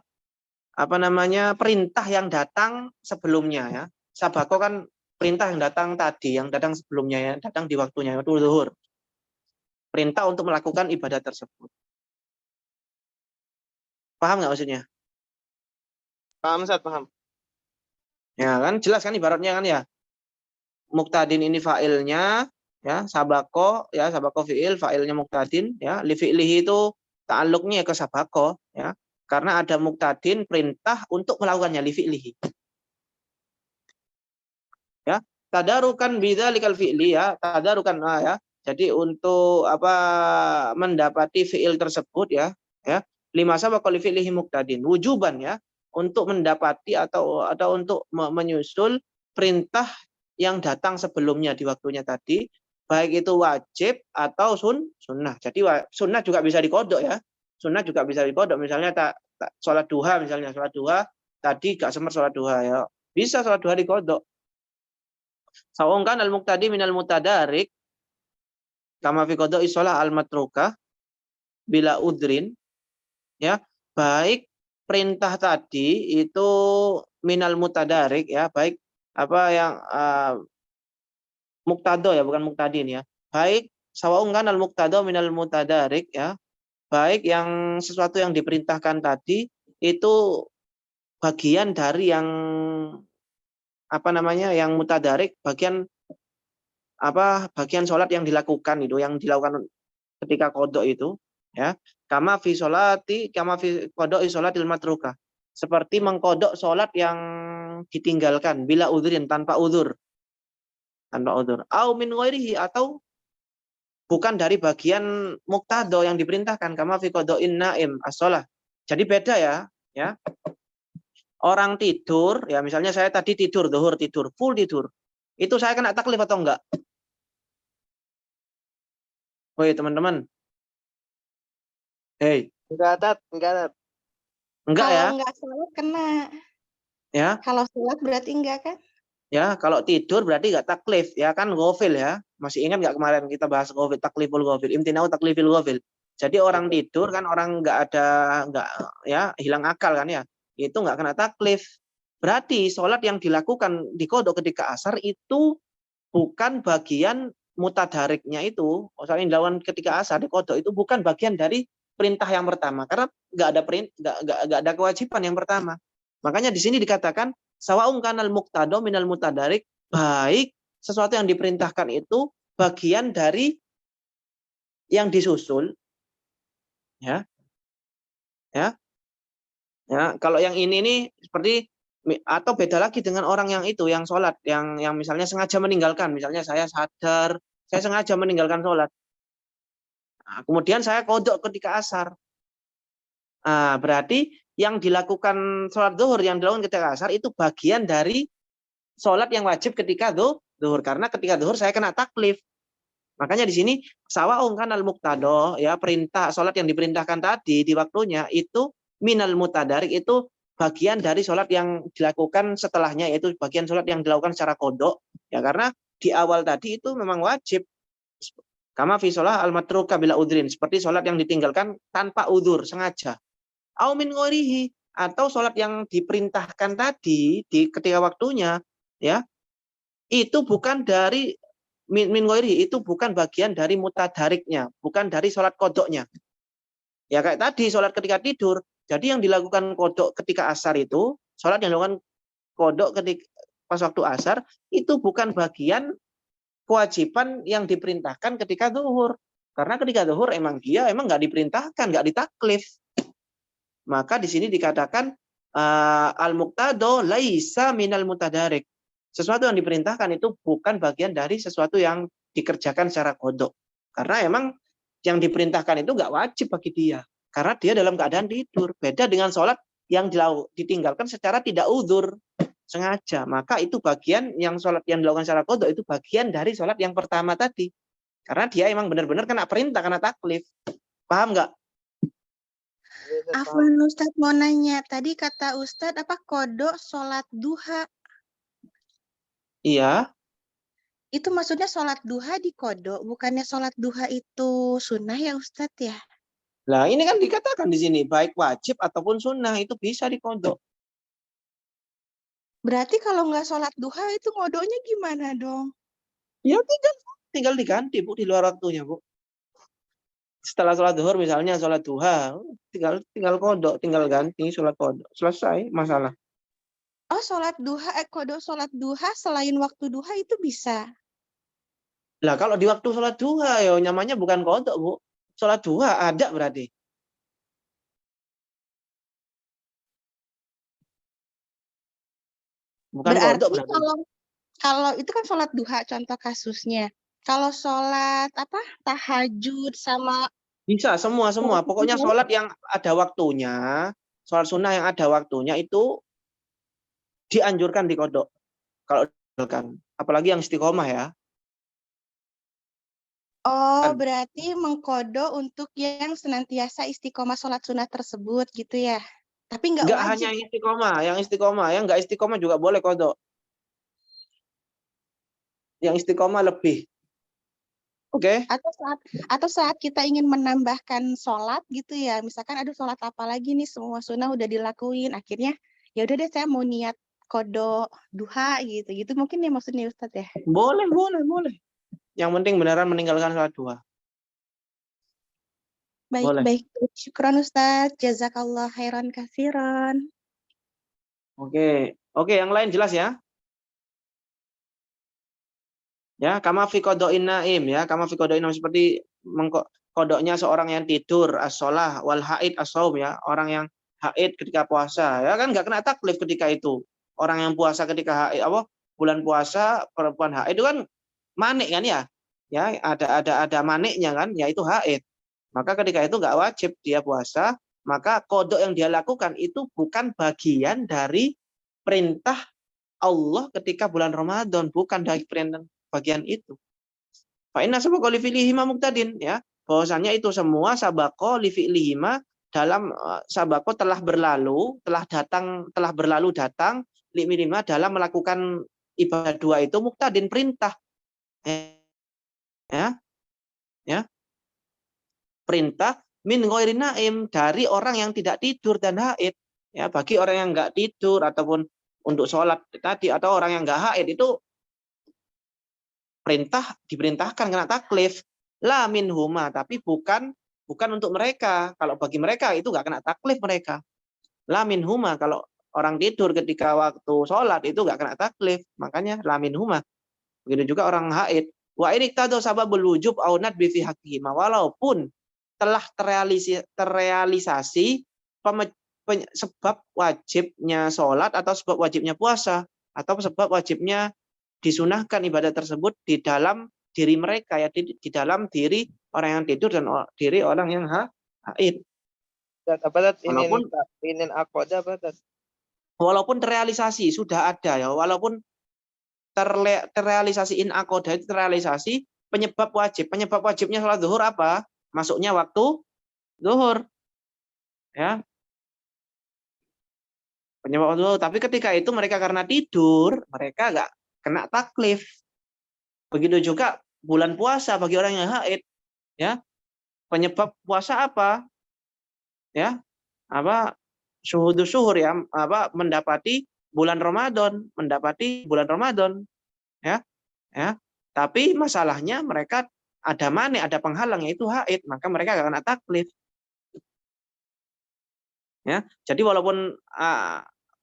perintah yang datang sebelumnya ya. Sabako kan perintah yang datang tadi, yang datang sebelumnya ya, datang di waktunya waktu zuhur. Perintah untuk melakukan ibadah tersebut. Paham nggak maksudnya? Paham Ustaz, paham. Ya kan jelas kan ibaratnya kan ya. Muqtadin ini fa'ilnya ya, sabako fi'il, fa'ilnya muktadin, ya, li fi'lihi itu ta'alluqnya ke sabako, ya, karena ada muktadin perintah untuk melakukannya li fi'lihi. Ya, tadarukan bidzalikal fi'li, ya, tadarukan, ya. Jadi untuk mendapati fi'il tersebut, ya, lima sabaqa li fi'lihi muktadin, wujuban, ya, untuk mendapati atau untuk menyusul perintah yang datang sebelumnya di waktunya tadi, baik itu wajib atau sunnah. Jadi sunnah juga bisa dikodok, ya. Sunnah juga bisa dikodok. Misalnya sholat duha, tadi gak sempat sholat duha, ya. Bisa sholat duha dikodok. Sawongkan al-muqtadi minal mutadarik kama fi qada'i shalah al-matrukah bila udrin, ya, baik perintah tadi itu minal mutadarik, ya, baik yang muktado, ya, bukan muktadin, ya. Baik sawa'un al muktado minal mutadarik, ya, baik yang sesuatu yang diperintahkan tadi itu bagian dari yang yang mutadarik, bagian sholat yang dilakukan ketika kodok itu, ya, kama fi qada'i sholatil matrukah, seperti mengkodok sholat yang ditinggalkan bila udhrin, tanpa udzur, au min ghairihi, atau bukan dari bagian muktado yang diperintahkan, kama fi qada'in naim as-shalah. Jadi beda, ya. Orang tidur, ya, misalnya saya tadi tidur full tidur. Itu saya kena taklif atau enggak? Woi, teman-teman. Hei. Enggak, Tat. Enggak, Kalau ya? nggak sholat kena. Ya. Kalau sholat berarti enggak, kan? Ya, kalau tidur berarti enggak taklif, ya kan, ghafil, ya. Masih ingat enggak kemarin kita bahas ghafil, takliful ghafil, imtinau taklifil ghafil. Jadi orang tidur kan, orang enggak hilang akal kan, ya. Itu enggak kena taklif. Berarti sholat yang dilakukan di kodok ketika asar itu bukan bagian mutadariknya itu. Sholat yang dilakukan ketika asar di kodok itu bukan bagian dari perintah yang pertama, karena enggak ada kewajiban yang pertama. Makanya di sini dikatakan sawa'un kanal muqtado minal mutadarik, baik sesuatu yang diperintahkan itu bagian dari yang disusul, ya. Kalau yang ini nih seperti, atau beda lagi dengan orang yang sholat yang misalnya sengaja meninggalkan, misalnya saya sadar saya sengaja meninggalkan sholat, nah, kemudian saya kodok ketika asar. Nah, berarti yang dilakukan sholat zuhur yang dilakukan ketika asar itu bagian dari sholat yang wajib ketika zuhur, karena ketika zuhur saya kena taklif. Makanya di sini sawa'un kanal muqtado, ya, perintah sholat yang diperintahkan tadi di waktunya itu minal mutadarik, itu bagian dari sholat yang dilakukan setelahnya, yaitu bagian sholat yang dilakukan secara kodok, ya, karena di awal tadi itu memang wajib. Kama fi sholah al-matrukah bila udhrin, seperti sholat yang ditinggalkan tanpa udzur, sengaja. Au min ghairihi, atau sholat yang diperintahkan tadi ketika waktunya, ya, itu bukan dari min ghairihi, itu bukan bagian dari mutadariknya, bukan dari sholat kodoknya. Ya, kayak tadi sholat ketika tidur. Jadi yang dilakukan kodok ketika asar itu, sholat yang dilakukan kodok ketika pas waktu asar, itu bukan bagian kewajiban yang diperintahkan ketika zuhur. Karena ketika zuhur emang nggak diperintahkan, nggak ditaklif. Maka di sini dikatakan al-muqtado laisa minal mutadarik. Sesuatu yang diperintahkan itu bukan bagian dari sesuatu yang dikerjakan secara kodok. Karena emang yang diperintahkan itu nggak wajib bagi dia. Karena dia dalam keadaan tidur. Beda dengan sholat yang ditinggalkan secara tidak uzur, sengaja. Maka itu bagian yang sholat yang dilakukan secara kodok itu bagian dari sholat yang pertama tadi. Karena dia emang benar-benar kena perintah, kena taklif. Paham nggak? Afwan, Ustadz mau nanya. Tadi kata Ustadz kodok sholat duha. Iya. Itu maksudnya sholat duha di kodok, bukannya sholat duha itu sunnah, ya Ustadz, ya? Nah, ini kan dikatakan di sini, baik wajib ataupun sunnah, itu bisa dikodok. Berarti kalau nggak sholat duha itu ngodoknya gimana dong? Ya tinggal diganti, Bu, di luar waktunya, Bu. Setelah sholat zuhur misalnya sholat duha, tinggal kodok, tinggal ganti sholat kodok. Selesai masalah. Oh, sholat duha, kodok sholat duha selain waktu duha itu bisa? Lah kalau di waktu sholat duha ya namanya bukan qadha, Bu. Sholat duha ada berarti. Bukan qadha Berarti berarti. kalau itu kan sholat duha contoh kasusnya. Kalau sholat apa tahajud sama Bisa semua. Pokoknya sholat yang ada waktunya, sholat sunnah yang ada waktunya itu dianjurkan di qadha. Kalau dilakukan. Apalagi yang istiqomah ya. Oh, Kan. berarti mengkodo untuk yang senantiasa istiqomah sholat sunnah tersebut gitu ya. Tapi nggak Enggak wajib. hanya yang istiqomah, yang enggak istiqomah juga boleh qadha. Yang istiqomah lebih. Oke. Atau saat kita ingin menambahkan sholat gitu ya. Misalkan aduh sholat apa lagi nih, semua sunnah udah dilakuin. Akhirnya ya udah deh saya mau niat kodo duha gitu. Gitu mungkin ya maksudnya Ustadz ya. Boleh. Yang penting beneran meninggalkan sholat duha. Boleh. Baik. Syukron Ustadz. Jazakallah khairan katsiran. Oke, yang lain jelas ya? Ya, kama fi qada'in naim ya, kama fi qada'in naim seperti kodoknya seorang yang tidur as-shalah wal haid as-shaum ya, orang yang haid ketika puasa ya kan nggak kena taklif ketika itu. Orang yang puasa ketika haid bulan puasa perempuan haid itu kan manik kan ya. Ya, ada maniknya kan, yaitu haid. Maka ketika itu nggak wajib dia puasa, maka kodok yang dia lakukan itu bukan bagian dari perintah Allah ketika bulan Ramadan, bukan dari perintah bagian itu. Fa inna sabaqa li fi'lihima muqtadin ya. Bahwasanya itu semua sabaqa li fi'lihima dalam sabaqa telah berlalu datang li fi'lihima dalam melakukan ibadah dua itu muqtadin perintah. Ya. Perintah min ghairi naim dari orang yang tidak tidur dan haid. Ya, bagi orang yang enggak tidur ataupun untuk sholat tadi atau orang yang enggak haid itu diperintahkan kena taklif la minhuma, tapi bukan untuk mereka. Kalau bagi mereka itu nggak kena taklif mereka. La minhuma, kalau orang tidur ketika waktu sholat itu nggak kena taklif, makanya la minhuma. Begitu juga orang haid. Wa iriktado sababul wujub au nadbi fi haqqihima, walaupun telah terrealisasi sebab wajibnya sholat atau sebab wajibnya puasa atau sebab wajibnya disunahkan ibadah tersebut di dalam diri mereka ya, di dalam diri orang yang tidur dan diri orang yang haid. Walaupun terrealisasi sudah ada ya, walaupun terrealisasi in aqoda itu terrealisasi penyebab wajibnya sholat zuhur apa? Masuknya waktu zuhur. Ya. Penyebab zuhur, tapi ketika itu mereka karena tidur, mereka nggak kena taklif. Begitu juga bulan puasa bagi orang yang haid, ya. Penyebab puasa apa? Ya. Syuhudus syuhur ya, mendapati bulan Ramadan, ya. Ya. Tapi masalahnya mereka ada manik, ada penghalang yaitu haid, maka mereka nggak kena taklif. Ya. Jadi walaupun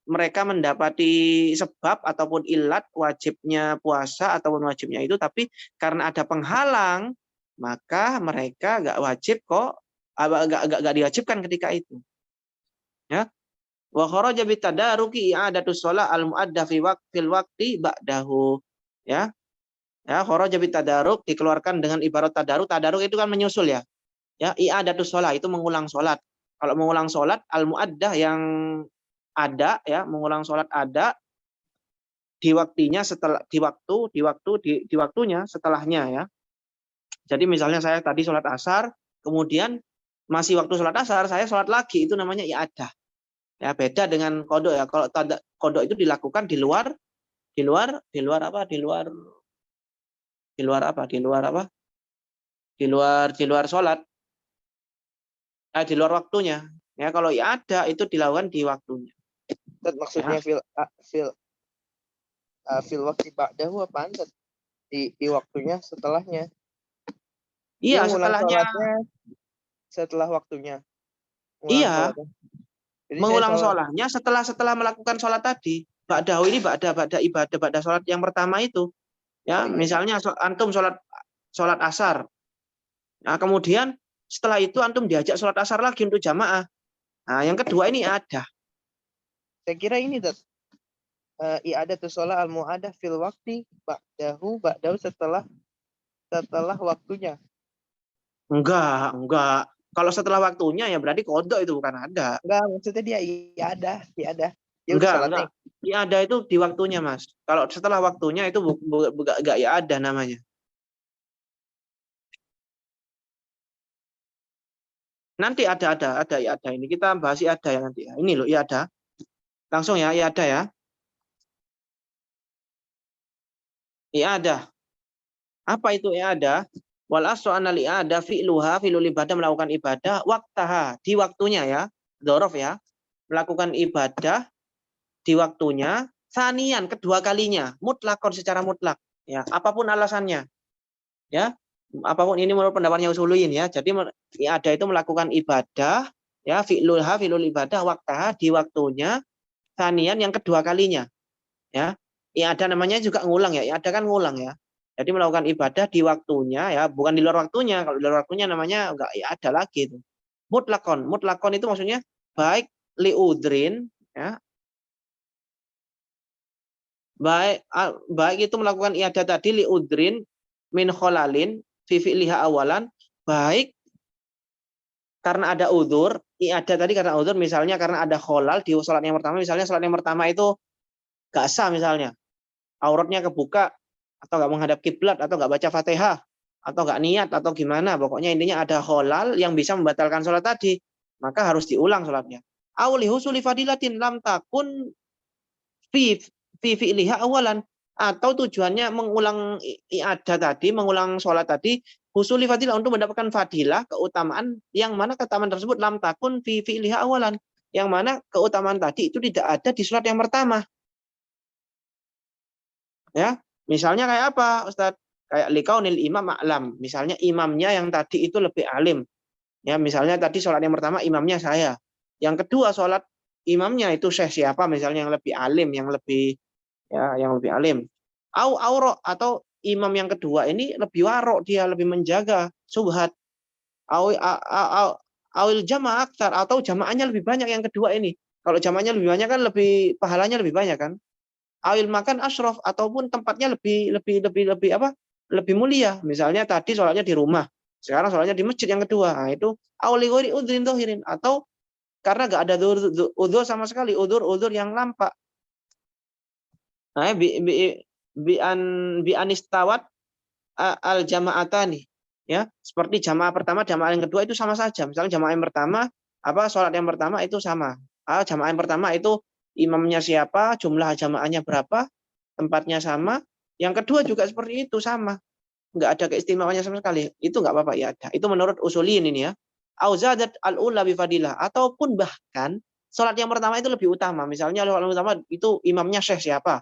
mereka mendapati sebab ataupun ilat wajibnya puasa ataupun wajibnya itu, tapi karena ada penghalang maka mereka nggak wajib kok, nggak diwajibkan ketika itu. Ya, wa kharaja bitadaruki i'adatus shalah al-mu'adda fi waqtil waqti ba'dahu. Ya, kharaja bitadaruk dikeluarkan dengan ibarat tadaruk. Tadaruk itu kan menyusul ya. Ya, i'adatus shalah itu mengulang sholat. Kalau mengulang sholat al-mu'addah yang ada ya, mengulang sholat ada di waktunya di waktunya setelahnya ya. Jadi misalnya saya tadi sholat asar, kemudian masih waktu sholat asar saya sholat lagi, itu namanya i'adah. Ya, beda dengan qadha ya. Kalau qadha itu dilakukan di luar sholat. Di luar waktunya. Ya, kalau i'adah itu dilakukan di waktunya. Maksudnya fil waktu ba'dahu apa Ustaz? Di waktunya setelahnya. Iya, setelahnya. Setelah waktunya. Iya. Mengulang sholatnya setelah melakukan sholat tadi. Ba'dahu ini ba'da ibadah, ba'da sholat yang pertama itu. Ya, misalnya antum sholat sholat asar. Nah, kemudian setelah itu antum diajak sholat asar lagi untuk jamaah. Nah, yang kedua ini ada. Saya kira ini i'adatus shalah al-mu'adah fil waqti ba'dahu setelah waktunya. Enggak. Kalau setelah waktunya ya berarti kodok itu bukan ada. Enggak, maksudnya dia i'adah. Ya udah Enggak. sholatnya. Ya ada itu di waktunya, Mas. Kalau setelah waktunya itu enggak ya ada namanya. Nanti ada ya ada. Ini kita bahas ya ada ya nanti ya. Ini loh ya ada. Langsung ya ada ya. Ya ada. Apa itu ya ada? Wal aslu anna li'ada fi'luha fi'lul ibadah melakukan ibadah waktaha di waktunya ya. Dzaraf ya. Melakukan ibadah di waktunya sanian kedua kalinya mutlakon secara mutlak ya, apapun alasannya. Ya. Apapun ini menurut pendapatnya usuluin ya. Jadi ada itu melakukan ibadah ya fi'lulha fi'lul ibadah waktaha di waktunya sanian yang kedua kalinya. Ya. Ya ada namanya juga ngulang ya. Ada kan ngulang ya. Jadi melakukan ibadah di waktunya ya, bukan di luar waktunya. Kalau di luar waktunya namanya enggak ya ada lagi itu. Mutlakon itu maksudnya baik liudrin ya. Baik itu melakukan iadah tadi liudrin min kholalin fi fi'liha awalan, baik karena ada udzur, iadah tadi karena udzur misalnya karena ada kholal di salat yang pertama, misalnya salat yang pertama itu enggak sah misalnya. Auratnya kebuka atau enggak menghadap kiblat atau enggak baca Fatihah atau enggak niat atau gimana, pokoknya intinya ada kholal yang bisa membatalkan salat tadi, maka harus diulang salatnya. Auli husuli fadilatin lam takun fi fi'liha awalan, atau tujuannya mengulang i'adah tadi, mengulang sholat tadi husuli fadilah untuk mendapatkan fadilah keutamaan yang mana keutamaan tersebut lam takun fi fi'liha awalan, yang mana keutamaan tadi itu tidak ada di sholat yang pertama. Ya, misalnya kayak apa, Ustaz? Kayak likaunil imam ma'lam, misalnya imamnya yang tadi itu lebih alim. Ya, misalnya tadi sholat yang pertama imamnya saya. Yang kedua sholat imamnya itu syekh siapa misalnya yang lebih alim, yang lebih alim. Auro atau imam yang kedua ini lebih warok, dia lebih menjaga subhat. Awil jamaah aktar, atau jamaahnya lebih banyak yang kedua ini. Kalau jamaahnya lebih banyak kan lebih pahalanya lebih banyak kan. Awil makan asyraf, ataupun tempatnya lebih mulia. Misalnya tadi sholatnya di rumah, sekarang sholatnya di masjid yang kedua. Nah, itu awli ghairi udhrin tohirin, atau karena nggak ada udzur sama sekali, udzur yang nampak. Nah, bi anistawat al jama'atani ya, seperti jamaah pertama jamaah yang kedua itu sama saja. Misalnya jamaah yang pertama sholat yang pertama itu sama. Jamaah yang pertama itu imamnya siapa, jumlah jamaahnya berapa, tempatnya sama. Yang kedua juga seperti itu sama. Enggak ada keistimewaannya sama sekali. Itu enggak apa-apa ya ada. Itu menurut usulin ini ya. Auzadat al-ula bi fadilah, ataupun bahkan sholat yang pertama itu lebih utama. Misalnya sholat yang pertama itu imamnya syekh siapa.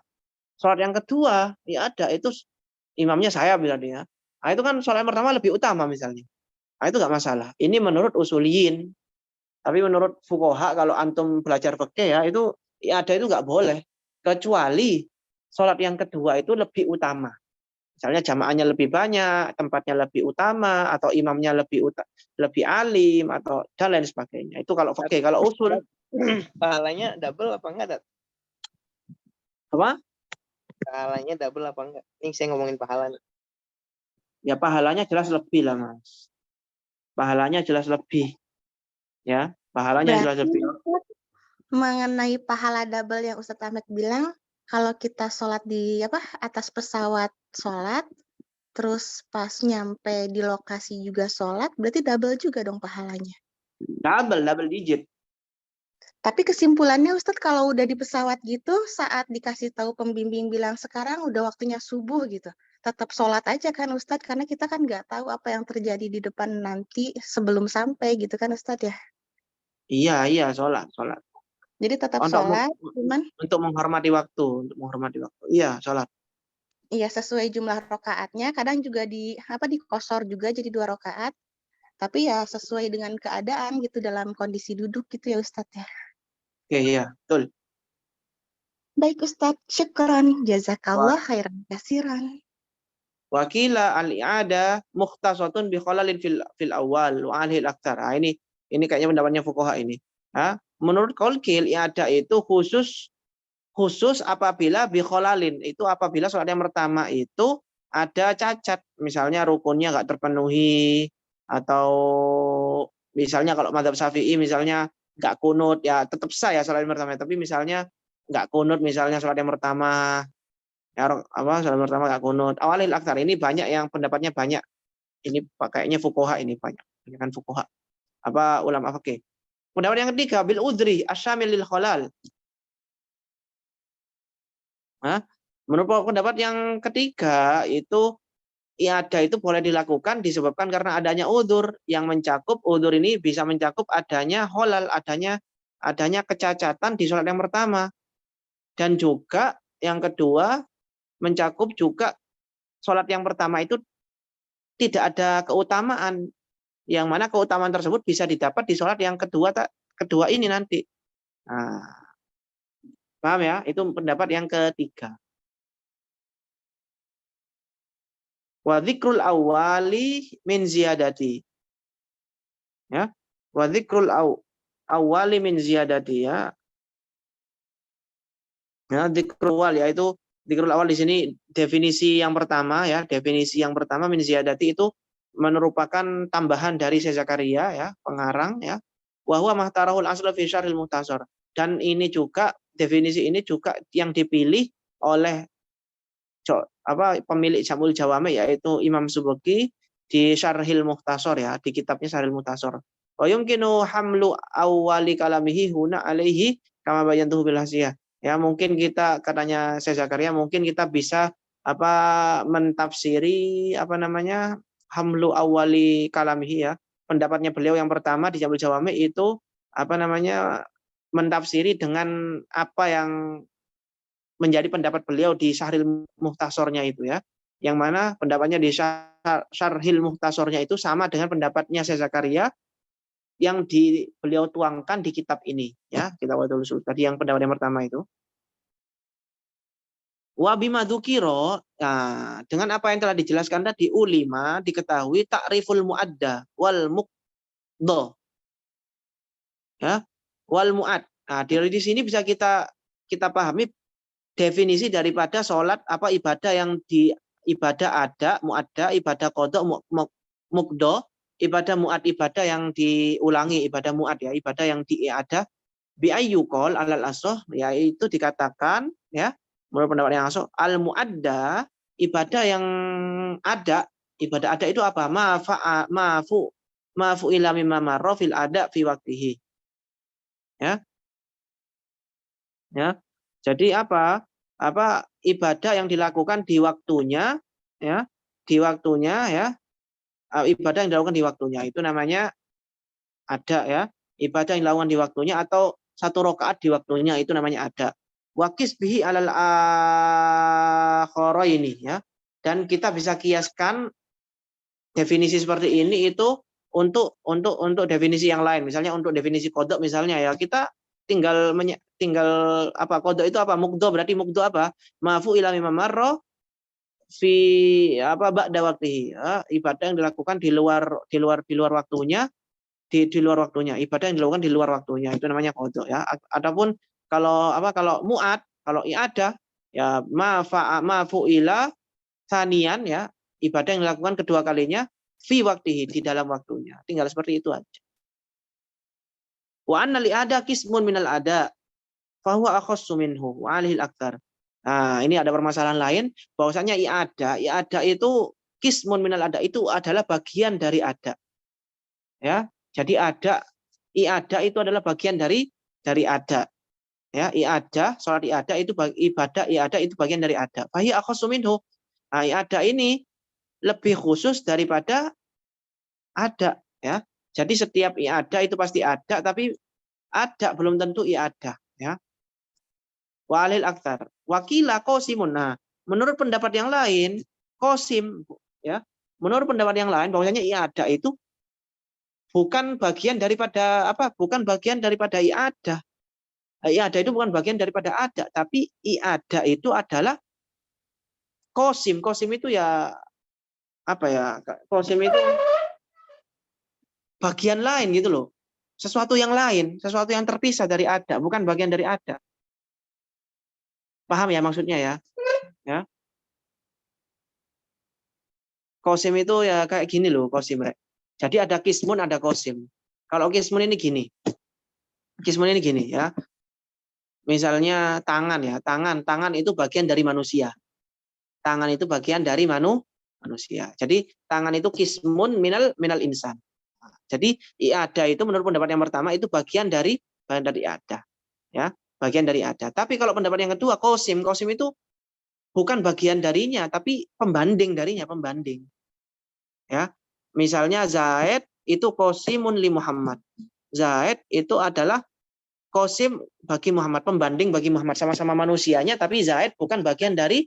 Sholat yang kedua ya ada itu imamnya saya bilangnya. Nah, itu kan sholat yang pertama lebih utama misalnya. Nah, itu enggak masalah. Ini menurut usuliyin. Tapi menurut fuqaha, kalau antum belajar fikih ya itu ya ada itu enggak boleh, kecuali sholat yang kedua itu lebih utama. Misalnya jamaahnya lebih banyak, tempatnya lebih utama, atau imamnya lebih alim, atau dan lain sebagainya. Itu kalau fikih. Kalau usul pahalanya double apa enggak, Dat? apa? Pahalanya double apa enggak? Ini saya ngomongin pahala. Ya pahalanya jelas lebih lah, Mas. Pahalanya jelas lebih. Ya, pahalanya jelas lebih. Mengenai pahala double yang Ustadz Ahmed bilang, kalau kita sholat di atas pesawat sholat, terus pas nyampe di lokasi juga sholat, berarti double juga dong pahalanya. Double digit. Tapi kesimpulannya Ustadz, kalau udah di pesawat gitu, saat dikasih tahu pembimbing bilang sekarang udah waktunya subuh gitu, tetap sholat aja kan Ustadz, karena kita kan nggak tahu apa yang terjadi di depan nanti sebelum sampai gitu kan Ustadz ya. Iya, sholat. Jadi tetap sholat, cuman untuk menghormati waktu, Iya, sholat. iya sesuai jumlah rokaatnya, kadang juga dikosor juga jadi 2 rokaat, tapi ya sesuai dengan keadaan gitu dalam kondisi duduk gitu ya Ustadz ya. Oke, iya, betul. Baik Ustadz, syukran, jazakallah khairan kasiran. Wakila al-i'ada mukhtasatun bi khalalin fil awal wa alhil aktsar. Nah, ini kayaknya pendapatnya fuqaha ini. Menurut qaul-qil i'ada itu khusus apabila bi khalalin, itu apabila sholat yang pertama itu ada cacat, misalnya rukunnya nggak terpenuhi, atau misalnya kalau madzhab Syafi'i misalnya nggak kunut, ya tetap sah ya sholat yang pertama, tapi misalnya nggak kunut, misalnya sholat yang pertama ya sholat pertama nggak kunut. Awalil aktsar ini banyak yang pendapatnya banyak. Ini kayaknya fuqaha ini banyak kan fuqaha. Ulama fikih. Pendapat yang ketiga bil udri asyamil lil khalal. Menurut pendapat yang ketiga itu i'adah itu boleh dilakukan disebabkan karena adanya udzur yang mencakup, udzur ini bisa mencakup adanya khalal, adanya kecacatan di sholat yang pertama, dan juga yang kedua mencakup juga sholat yang pertama itu tidak ada keutamaan, yang mana keutamaan tersebut bisa didapat di sholat yang kedua ini nanti. Nah, paham ya? Itu pendapat yang ketiga. Wa dzikrul awwali min ziyadati. Ya. Wa dzikrul awwali min ziyadati, ya. Ya, dzikrul awal yaitu dzikrul awal di sini definisi yang pertama ya, definisi yang pertama min ziyadati itu merupakan tambahan dari Syekh Zakaria ya, pengarang ya. Wa huwa mahtarahul aslu fi syarhil muhtasar. Dan ini juga definisi ini juga yang dipilih oleh pemilik Jamul Jawami yaitu Imam Subki di Syarhil Mukhtasar ya, di kitabnya Syarhil Mukhtasar. Wa yumkinu hamlu awwali kalamihi huna alaihi kama bayantuhu bil hasiyah. Ya, mungkin kita, katanya Syekh Zakaria, mungkin kita bisa mentafsiri hamlu awwali kalamihi ya. Pendapatnya beliau yang pertama di Jamul Jawami itu mentafsiri dengan apa yang menjadi pendapat beliau di Syarhil Mukhtasarnya itu ya, yang mana pendapatnya di Syarhil Mukhtasarnya itu sama dengan pendapatnya Syekh Zakaria yang beliau tuangkan di kitab ini ya, kitab Wadul Usul tadi yang pendapat yang pertama itu. Wa bima dzukira, nah, dengan apa yang telah dijelaskan tadi, ulima diketahui ta'riful muadda wal muqdha ya, wal muad. Nah, di sini bisa kita pahami definisi daripada sholat ibadah yang ibadah ada, muadda, ibadah qadha, muqdha, ibadah muad, ibadah yang diulangi, ibadah muad ya, ibadah yang diada, bi ayyuqal alal asah, yaitu dikatakan ya, menurut pendapat yang asah, al muadda, ibadah yang ada, ibadah ada itu apa? Mafu ila mimma marra fil ada fi waqtihi. Ya. Ya. Jadi ibadah yang dilakukan di waktunya ya, ibadah yang dilakukan di waktunya itu namanya ada ya, ibadah yang dilakukan di waktunya atau satu rakaat di waktunya itu namanya ada. Waqis bihi alal akharaini ya, dan kita bisa kiaskan definisi seperti ini itu untuk definisi yang lain, misalnya untuk definisi qadha misalnya ya, kita tinggal qadha itu apa? Muqdha, berarti muqdha apa? Mafu ila mimma marra fi ba'da waqtihi. Ibadah yang dilakukan di luar waktunya, di luar waktunya. Ibadah yang dilakukan di luar waktunya itu namanya qadha ya. Adapun kalau mu'ad, kalau i'adah ya mafu ila sanian ya, ibadah yang dilakukan kedua kalinya fi waqtihi, di dalam waktunya. Tinggal seperti itu aja. Wa anna li ada qismun minal ada fa huwa akhassu minhu wa alihil aktsar. Nah, ini ada permasalahan lain bahwasanya i'adah itu qismun minal ada, itu adalah bagian dari ada. Ya. Jadi i'adah itu adalah bagian dari ada. Ya, i'adah, salat i'adah itu ibadah i'adah itu bagian dari ada. Fa hiya akhassu minhu. Nah, i'adah ini lebih khusus daripada ada ya. Jadi setiap i'adah itu pasti ada, tapi ada belum tentu i'adah ya. Wa alil aktsar. Wakila qasimun. Nah, menurut pendapat yang lain, qasim ya. Menurut pendapat yang lain bahwasanya i'adah itu bukan bagian daripada bukan bagian daripada i'adah. I'adah itu bukan bagian daripada ada, tapi i'adah itu adalah qasim. Qasim itu ya apa ya? Qasim itu bagian lain gitu loh. Sesuatu yang lain, sesuatu yang terpisah dari ada, bukan bagian dari ada. Paham ya maksudnya ya? Ya. Qasim itu ya kayak gini loh, qasim, Rek. Jadi ada qismun, ada qasim. Kalau qismun ini gini. Qismun ini gini ya. Misalnya tangan ya, tangan itu bagian dari manusia. Tangan itu bagian dari manusia. Jadi tangan itu qismun minal insan. Jadi i'adah itu menurut pendapat yang pertama itu bagian dari ada. Ya, bagian dari ada. Tapi kalau pendapat yang kedua, qasim itu bukan bagian darinya, tapi pembanding darinya, pembanding. Ya, misalnya Zaid itu qasimun li Muhammad. Zaid itu adalah qasim bagi Muhammad, pembanding bagi Muhammad, sama-sama manusianya, tapi Zaid bukan bagian dari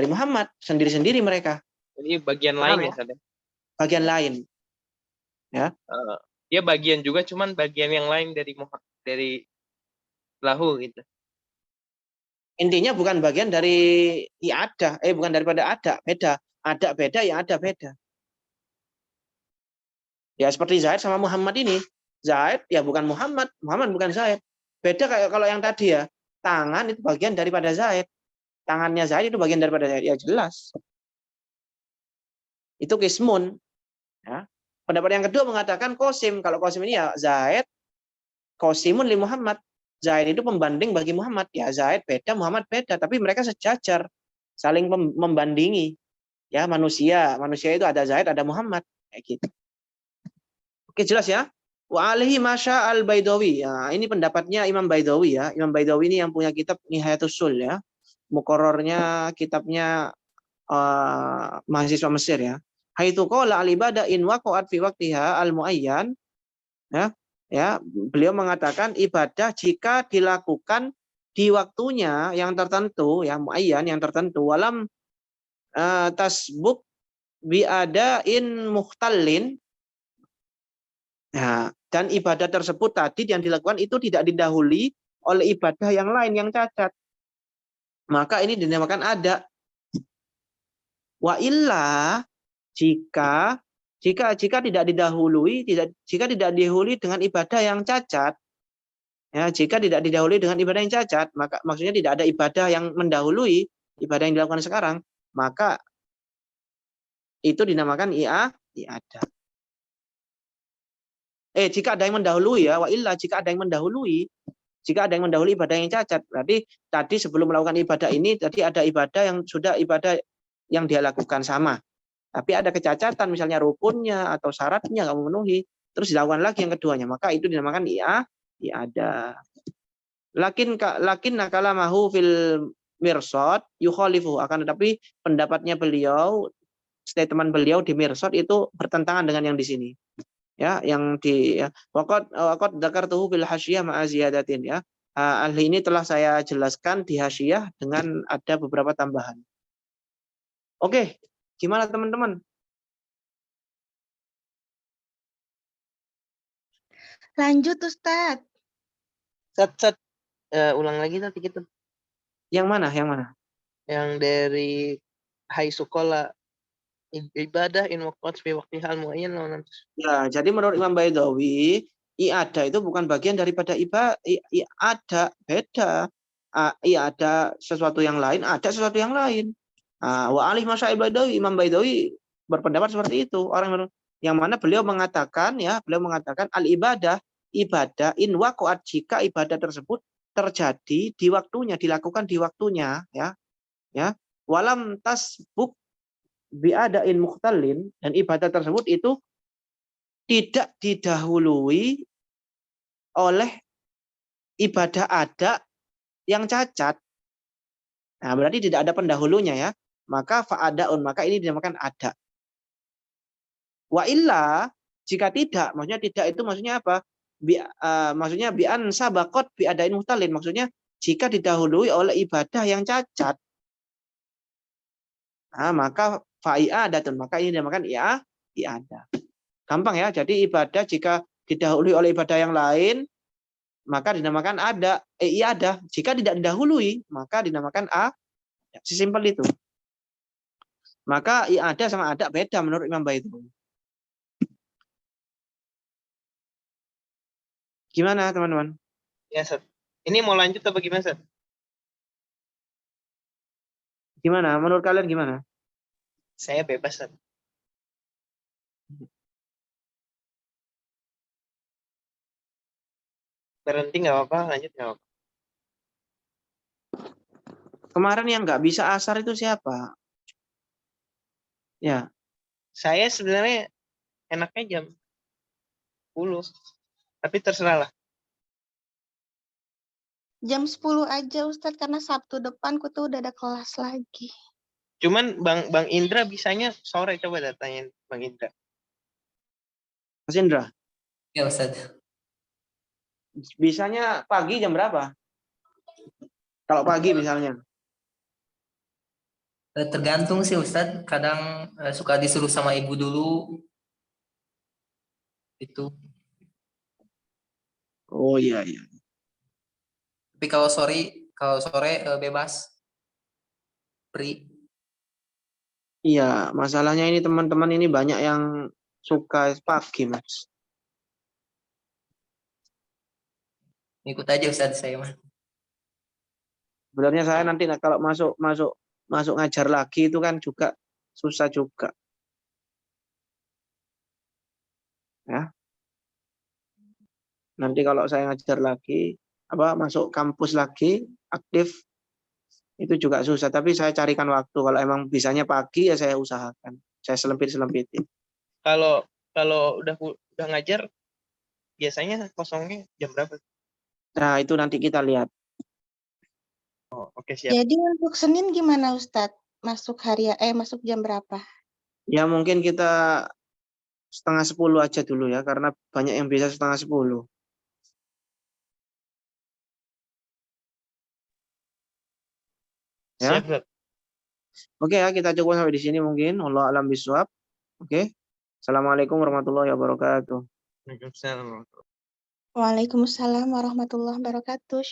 Muhammad, sendiri-sendiri mereka. Jadi bagian Paham lain ya? ya, Ustaz? Bagian lain. Ya. Dia bagian juga, cuman bagian yang lain dari lahu gitu. Intinya bukan bagian dari i'adah, bukan daripada ada, beda. Ada beda, ya ada beda. Ya seperti Zaid sama Muhammad ini. Zaid ya bukan Muhammad, Muhammad bukan Zaid. Beda kayak kalau yang tadi ya, tangan itu bagian daripada Zaid. Tangannya Zaid itu bagian daripada Zaid, ya jelas. Itu qismun. Ya. Pendapat yang kedua mengatakan qasim. Kalau qasim ini ya Zaid qasimun li Muhammad. Zaid itu pembanding bagi Muhammad. Ya Zaid beda, Muhammad beda, tapi mereka sejajar, saling membandingi. Ya manusia itu ada Zaid, ada Muhammad, kayak gitu. Oke, jelas ya? Wa alaihi masya al-Baidawi. Ya, ini pendapatnya Imam Baidawi ya. Imam Baidawi ini yang punya kitab Nihayatus Sul ya. Muqarrarnya kitabnya mahasiswa Mesir ya. Haitsu qala al-ibadah in waqa'at fi waqtiha al-muayyan. Ya, beliau mengatakan ibadah jika dilakukan di waktunya yang tertentu, yang muayyan, yang tertentu, walam tasbuk bi'adain muhtallin. Nah, dan ibadah tersebut tadi yang dilakukan itu tidak didahului oleh ibadah yang lain yang cacat. Maka ini dinamakan ada. Wa illa jika tidak didahului, jika tidak didahului dengan ibadah yang cacat, ya, jika tidak didahului dengan ibadah yang cacat, maka maksudnya tidak ada ibadah yang mendahului ibadah yang dilakukan sekarang, maka itu dinamakan i'adah. Jika ada yang mendahului ya, wa illa jika ada yang mendahului ibadah yang cacat, berarti tadi sebelum melakukan ibadah ini tadi ada ibadah yang dia lakukan sama. Tapi ada kecacatan misalnya rukunnya atau syaratnya nggak memenuhi, terus dilakukan lagi yang keduanya, maka itu dinamakan i'adah. Lakin kalamahu fil mirsad yukhalifu, akan tetapi pendapatnya beliau, statement beliau di mirsad itu bertentangan dengan yang di sini. Ya, yang di waqad dzakartuhu fil hasyiyah ma'a ziyadatin ya. Hal ini telah saya jelaskan di hasyiyah dengan ada beberapa tambahan. Oke, gimana teman-teman? Lanjut Ustadz. Sat, ulang lagi tadi kita. Yang mana? Yang dari haitsu qala ibadah in waqat fi waqtihal muayyan lawan. Ya, jadi menurut Imam Baidawi, i'adah itu bukan bagian daripada i'adah, beda. I'adah sesuatu yang lain, ada sesuatu yang lain. Wa alih masya Baidawi, Imam Baidawi berpendapat seperti itu. Orang yang mana beliau mengatakan al-ibadah in waqa'at, jika ibadah tersebut terjadi di waktunya, dilakukan di waktunya, ya. Walam tasbuk bi'adain muhtallin, dan ibadah tersebut itu tidak didahului oleh ibadah ada yang cacat. Nah, berarti tidak ada pendahulunya ya. Maka fa'adaun, maka ini dinamakan ada. Wa illa, jika tidak, maksudnya tidak itu maksudnya apa? Maksudnya bi'an sabaqat bi'adain muhtallin, maksudnya jika didahului oleh ibadah yang cacat. Nah, maka fa'iadatun, maka ini dinamakan i'adah. Gampang ya, jadi ibadah jika didahului oleh ibadah yang lain, maka dinamakan i'adah. Jika tidak didahului, maka dinamakan sesimpel itu. Maka ada sama ada beda menurut Imam Baitul. Gimana teman-teman? Ya, Ustaz. Ini mau lanjut apa gimana, Ustaz? Gimana? Menurut kalian gimana? Saya bebas, Ustaz. Berhenti nggak apa-apa, lanjut nggak apa-apa. Kemarin yang nggak bisa asar itu siapa? Ya, Saya sebenarnya enaknya jam 10. Tapi terserah lah. Jam 10 aja Ustadz, karena Sabtu depanku tuh udah ada kelas lagi. Cuman Bang Indra bisanya sore, coba datanyain Bang Indra. Mas Indra. Ya Ustadz. Bisanya pagi jam berapa? Kalau pagi misalnya. Tergantung sih Ustadz, kadang suka disuruh sama ibu dulu. Itu. Oh iya iya. Tapi kalau sore bebas. Free. Iya, masalahnya ini teman-teman ini banyak yang suka pagi, Mas. Ikut aja Ustadz saya mah. Sebenarnya saya nanti kalau masuk ngajar lagi itu kan juga susah juga. Ya. Nanti kalau saya ngajar lagi, masuk kampus lagi, aktif, itu juga susah. Tapi saya carikan waktu. Kalau emang bisanya pagi ya saya usahakan. Saya selempit-selempitin. Kalau udah ngajar, biasanya kosongnya jam berapa? Nah, itu nanti kita lihat. Oh, oke, siap. Jadi untuk Senin gimana Ustadz? Masuk jam berapa? Ya mungkin kita 9:30 aja dulu ya, karena banyak yang bisa 9:30. Ya. Siap, Ustaz. Oke ya, kita cukup sampai di sini mungkin. Allah alam biswab. Oke. Assalamualaikum warahmatullahi wabarakatuh. Waalaikumsalam. Waalaikumsalam warahmatullahi wabarakatuh.